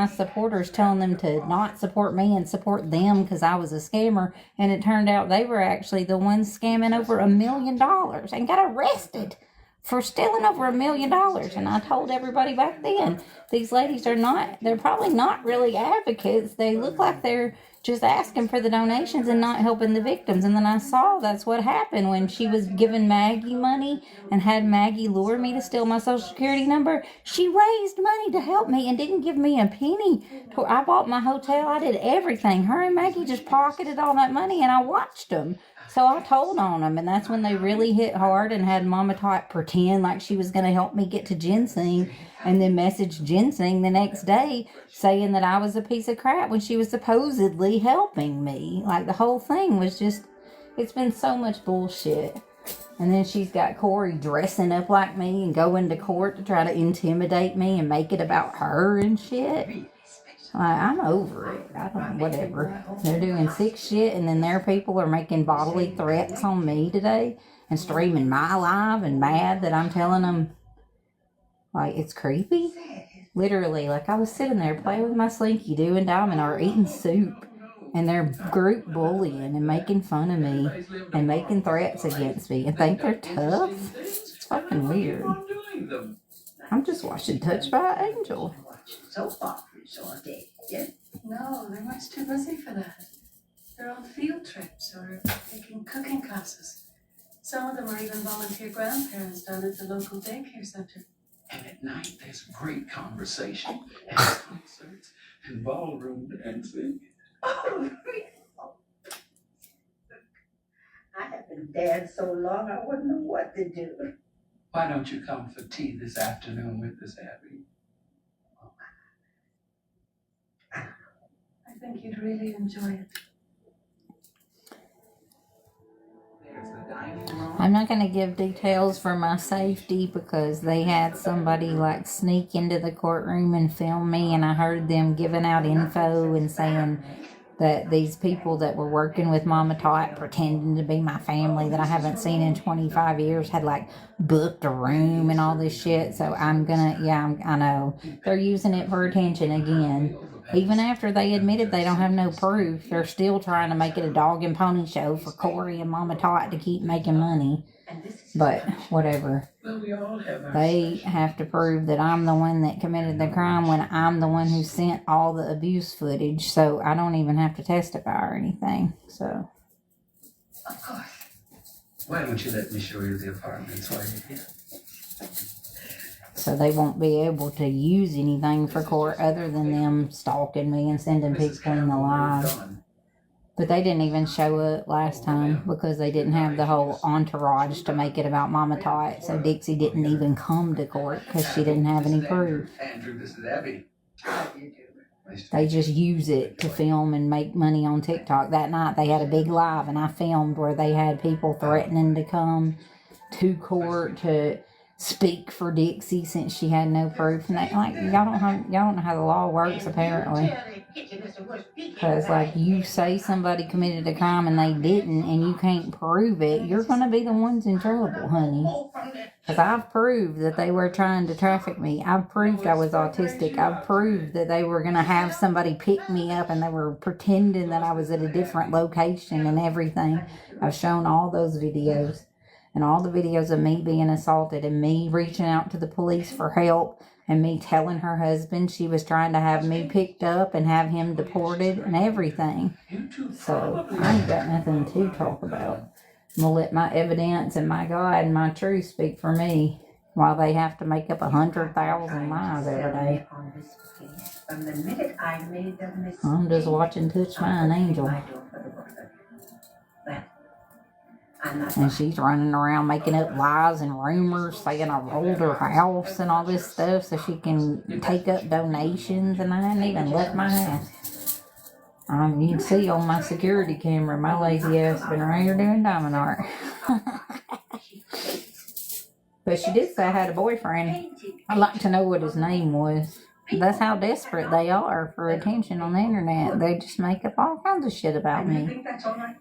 Speaker 3: supporters, telling them to not support me and support them because I was a scammer. And it turned out they were actually the ones scamming over $1 million and got arrested for stealing over $1 million. And I told everybody back then, these ladies they're probably not really advocates. They look like they're just asking for the donations and not helping the victims. And then I saw that's what happened when she was giving Maggie money and had Maggie lure me to steal my social security number. She raised money to help me and didn't give me a penny. I bought my hotel. I did everything. Her and Maggie just pocketed all that money, and I watched them. So I told on them, and that's when they really hit hard and had Mama Tot pretend like she was going to help me get to ginseng, and then message ginseng the next day saying that I was a piece of crap when she was supposedly helping me. Like, the whole thing was just, it's been so much bullshit. And then she's got Corey dressing up like me and going to court to try to intimidate me and make it about her and shit. I'm over it. I don't know, whatever. They're doing sick shit, and then their people are making bodily threats on me today and streaming my live and mad that I'm telling them, like, it's creepy. Literally, like, I was sitting there playing with my Slinky, doing Diamond or eating soup, and they're group bullying and making fun of me and making threats against me and think they're tough. It's fucking weird. I'm just watching Touched by an Angel.
Speaker 9: No, they're much too busy for that. They're on field trips or taking cooking classes. Some of them are even volunteer grandparents down at the local daycare center.
Speaker 2: And at night, there's great conversation and concerts and ballroom dancing.
Speaker 20: Oh, really? I haven't danced so long, I wouldn't know what to do.
Speaker 2: Why don't you come for tea this afternoon with us, Abby?
Speaker 9: I think you'd really enjoy it.
Speaker 3: I'm not going to give details for my safety because they had somebody like sneak into the courtroom and film me, and I heard them giving out info and saying that these people that were working with Mama Tot pretending to be my family that I haven't seen in 25 years had like booked a room and all this shit. So I know they're using it for attention again. Even after they admitted they don't have no proof, they're still trying to make it a dog and pony show for Corey and Mama Tot to keep making money. But whatever. They have to prove that I'm the one that committed the crime when I'm the one who sent all the abuse footage. So I don't even have to testify or anything. So.
Speaker 2: Of course. Why don't you let me show you the apartments while you're here?
Speaker 3: So they won't be able to use anything for court other than them stalking me and sending people in the live. But they didn't even show up last time because they didn't have the whole entourage to make it about Mama Tot. So Dixie didn't even come to court because she didn't have any proof.
Speaker 2: Andrew, this is Abby.
Speaker 3: They just use it to film and make money on TikTok. That night they had a big live and I filmed where they had people threatening to come to court to speak for Dixie since she had no proof. And they, like, y'all don't know how the law works apparently. Because like you say somebody committed a crime and they didn't and you can't prove it, you're going to be the ones in trouble, honey. Because I've proved that they were trying to traffic me. I've proved I was autistic. I've proved that they were going to have somebody pick me up and they were pretending that I was at a different location and everything. I've shown all those videos. And all the videos of me being assaulted and me reaching out to the police for help and me telling her husband she was trying to have me picked up and have him deported and everything. So I ain't got nothing to talk about. I'm going to let my evidence and my God and my truth speak for me while they have to make up 100,000 lies every day.
Speaker 20: From the minute I made the mistake,
Speaker 3: I'm just watching Touch by an Angel. And she's running around making up lies and rumors, saying I rolled her house and all this stuff so she can take up donations, and I ain't even left my house. You can see on my security camera, my lazy ass been right here doing diamond art. But she did say I had a boyfriend. I'd like to know what his name was. That's how desperate they are for attention on the internet. They just make up all kinds of shit about me.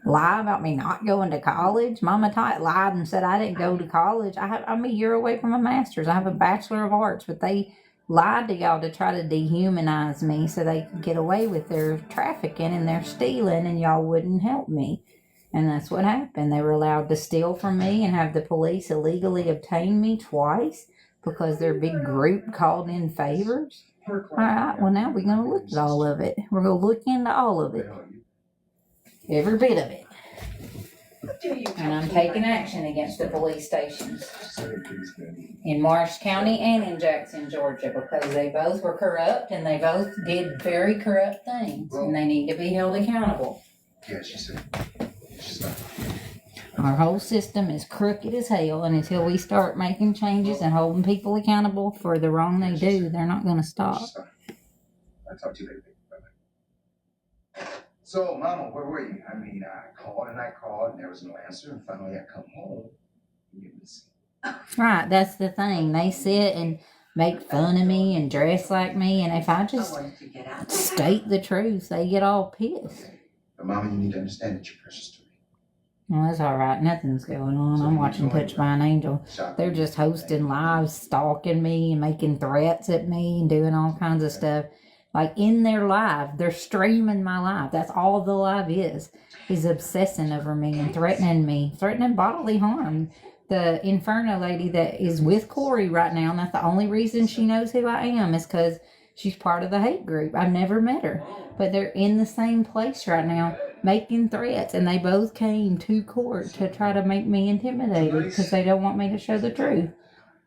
Speaker 3: Lie about me not going to college. Mama Tot lied and said I didn't go to college. I'm a year away from a master's. I have a Bachelor of Arts, but they lied to y'all to try to dehumanize me so they could get away with their trafficking and their stealing, and y'all wouldn't help me. And that's what happened. They were allowed to steal from me and have the police illegally obtain me twice because their big group called in favors. All right, well, now we're going to look at all of it. We're going to look into all of it. Every bit of it. And I'm taking action against the police stations in Marsh County and in Jackson, Georgia, because they both were corrupt and they both did very corrupt things, and they need to be held accountable.
Speaker 2: Yeah, she said. She's not.
Speaker 3: Our whole system is crooked as hell, and until we start making changes and holding people accountable for the wrong they do, they're not going to stop.
Speaker 2: I'll talk to you later. Bye-bye. So, Mama, where were you? I mean, I called, and there was no answer, and finally I come home, and you're missing.
Speaker 3: Right, that's the thing. They sit and make fun of me and dress like me, and if I just state the truth, they get all pissed.
Speaker 2: But, Mama, you need to understand that you're precious to me.
Speaker 3: Well, that's all right. Nothing's going on. I'm watching Touch by an Angel. They're just hosting lives, stalking me and making threats at me and doing all kinds of stuff. Like in their live, they're streaming my live. That's all the live is obsessing over me and threatening bodily harm. The Inferno lady that is with Corey right now, and that's the only reason she knows who I am, is because she's part of the hate group. I've never met her, but they're in the same place right now making threats, and they both came to court to try to make me intimidated because they don't want me to show the truth.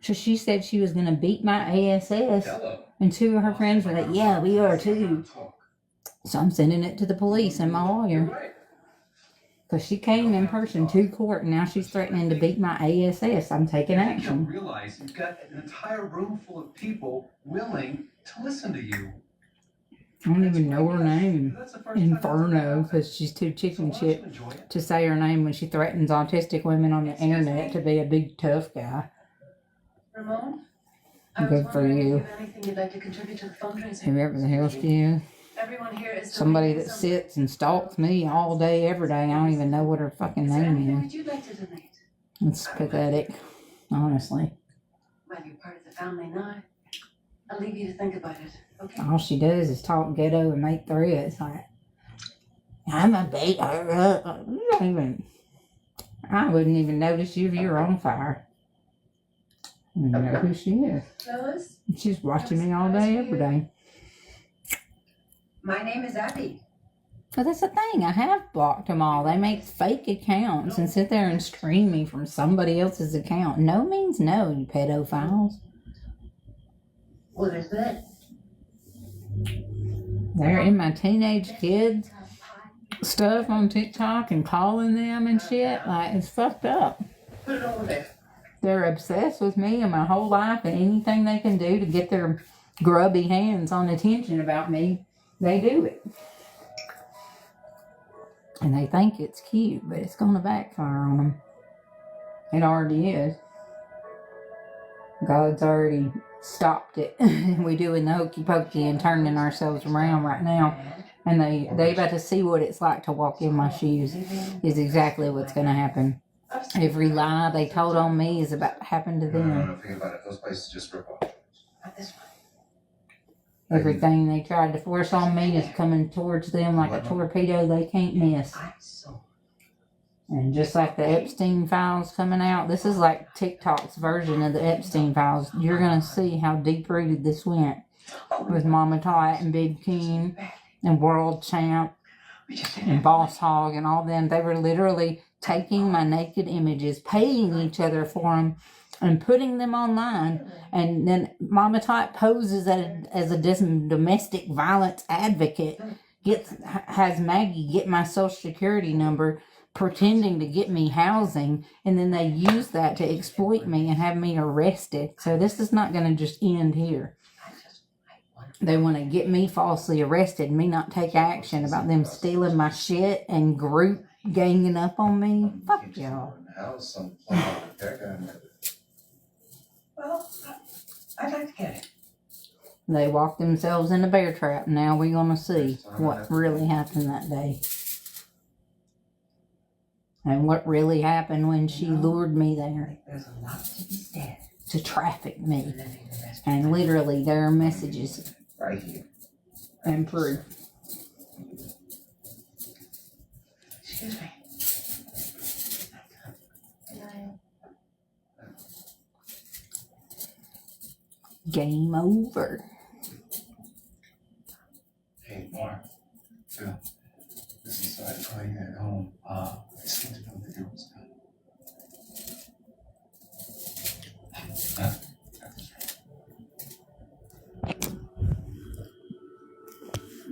Speaker 3: So she said she was going to beat my ASS, and two of her friends were like, yeah, we are too. So I'm sending it to the police and my lawyer. Because she came in person to court, and now she's threatening to beat my ASS. I'm taking action.
Speaker 2: You don't realize you've got an entire room full of people willing to listen to you.
Speaker 3: I don't even know her name. Inferno, because she's too chicken shit to say her name when she threatens autistic women on the internet to be a big tough guy.
Speaker 9: Ramon?
Speaker 3: Good for you.
Speaker 9: If anything you'd like to contribute to the fundraiser.
Speaker 3: Whoever the hell she is.
Speaker 9: Everyone here is
Speaker 3: Somebody that sits and stalks me all day, every day. I don't even know what her fucking name
Speaker 9: Would
Speaker 3: is.
Speaker 9: you like to donate?
Speaker 3: It's pathetic, honestly.
Speaker 9: Well, you're part of the family now. I'll leave you to think about it, okay?
Speaker 3: All she does is talk ghetto and make threats. Like, I'm a beat her up. You don't even. I wouldn't even notice you if you were on fire. I don't know who she is.
Speaker 9: Lois?
Speaker 3: She's watching me all day, every day.
Speaker 20: My name is Abby.
Speaker 3: But that's the thing. I have blocked them all. They make fake accounts and sit there and stream me from somebody else's account. No means no, you pedophiles.
Speaker 20: What is that?
Speaker 3: They're in my teenage kids stuff on TikTok and calling them and shit. Like, it's fucked up.
Speaker 20: Put it over there.
Speaker 3: They're obsessed with me and my whole life, and anything they can do to get their grubby hands on attention about me, they do it. And they think it's cute, but it's going to backfire on them. It already is. God's already stopped it. We're doing the hokey pokey and turning ourselves around right now. And they about to see what it's like to walk in my shoes is exactly what's going to happen. Every lie they told on me is about to happen to them.
Speaker 2: No, think about it. Those places just rip off.
Speaker 20: Not this one.
Speaker 3: Everything they tried to force on me is coming towards them like a torpedo they can't miss. And just like the Epstein files coming out, this is like TikTok's version of the Epstein files. You're going to see how deep rooted this went with Mama Tot and Big King and World Champ and Boss Hog and all them. They were literally taking my naked images, paying each other for them, and putting them online. And then Mama Tot poses as a domestic violence advocate, has Maggie get my social security number, pretending to get me housing, and then they use that to exploit me and have me arrested. So this is not going to just end here. They want to get me falsely arrested, me not take action about them stealing my shit and group ganging up on me. Fuck y'all.
Speaker 20: Well, I'd like to get it.
Speaker 3: They walked themselves in a bear trap. Now we're going to see what really happened that day. And what really happened when she lured me there to traffic me. And literally there are messages
Speaker 20: Right here.
Speaker 3: and proof.
Speaker 20: Excuse me.
Speaker 3: Game over.
Speaker 5: Hey, Mark. Phil. This is sorry to call you at home. I just want to know the girl's done.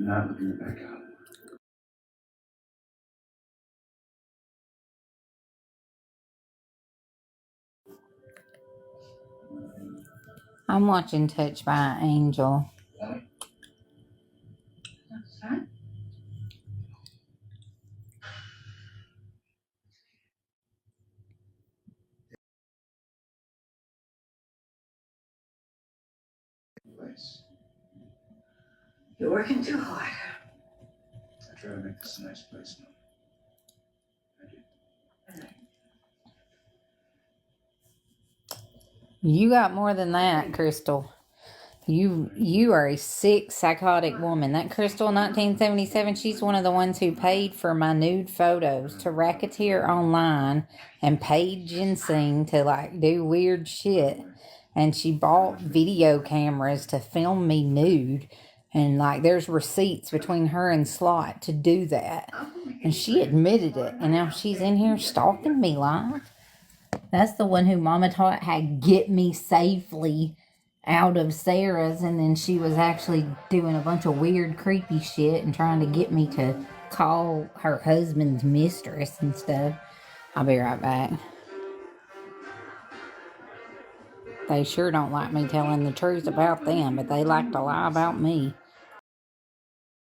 Speaker 5: Not looking back out.
Speaker 3: I'm watching Touched by an Angel.
Speaker 5: Place.
Speaker 20: You're working too hard.
Speaker 5: I try to make this a nice place now.
Speaker 3: You got more than that, Crystal. You are a sick, psychotic woman. That Crystal 1977, she's one of the ones who paid for my nude photos to racketeer online and paid Ginseng to like do weird shit. And she bought video cameras to film me nude. And like there's receipts between her and Slot to do that. And she admitted it. And now she's in here stalking me live. That's the one who Mama Tot had get me safely out of Sarah's, and then she was actually doing a bunch of weird, creepy shit and trying to get me to call her husband's mistress and stuff. I'll be right back. They sure don't like me telling the truth about them, but they like to lie about me.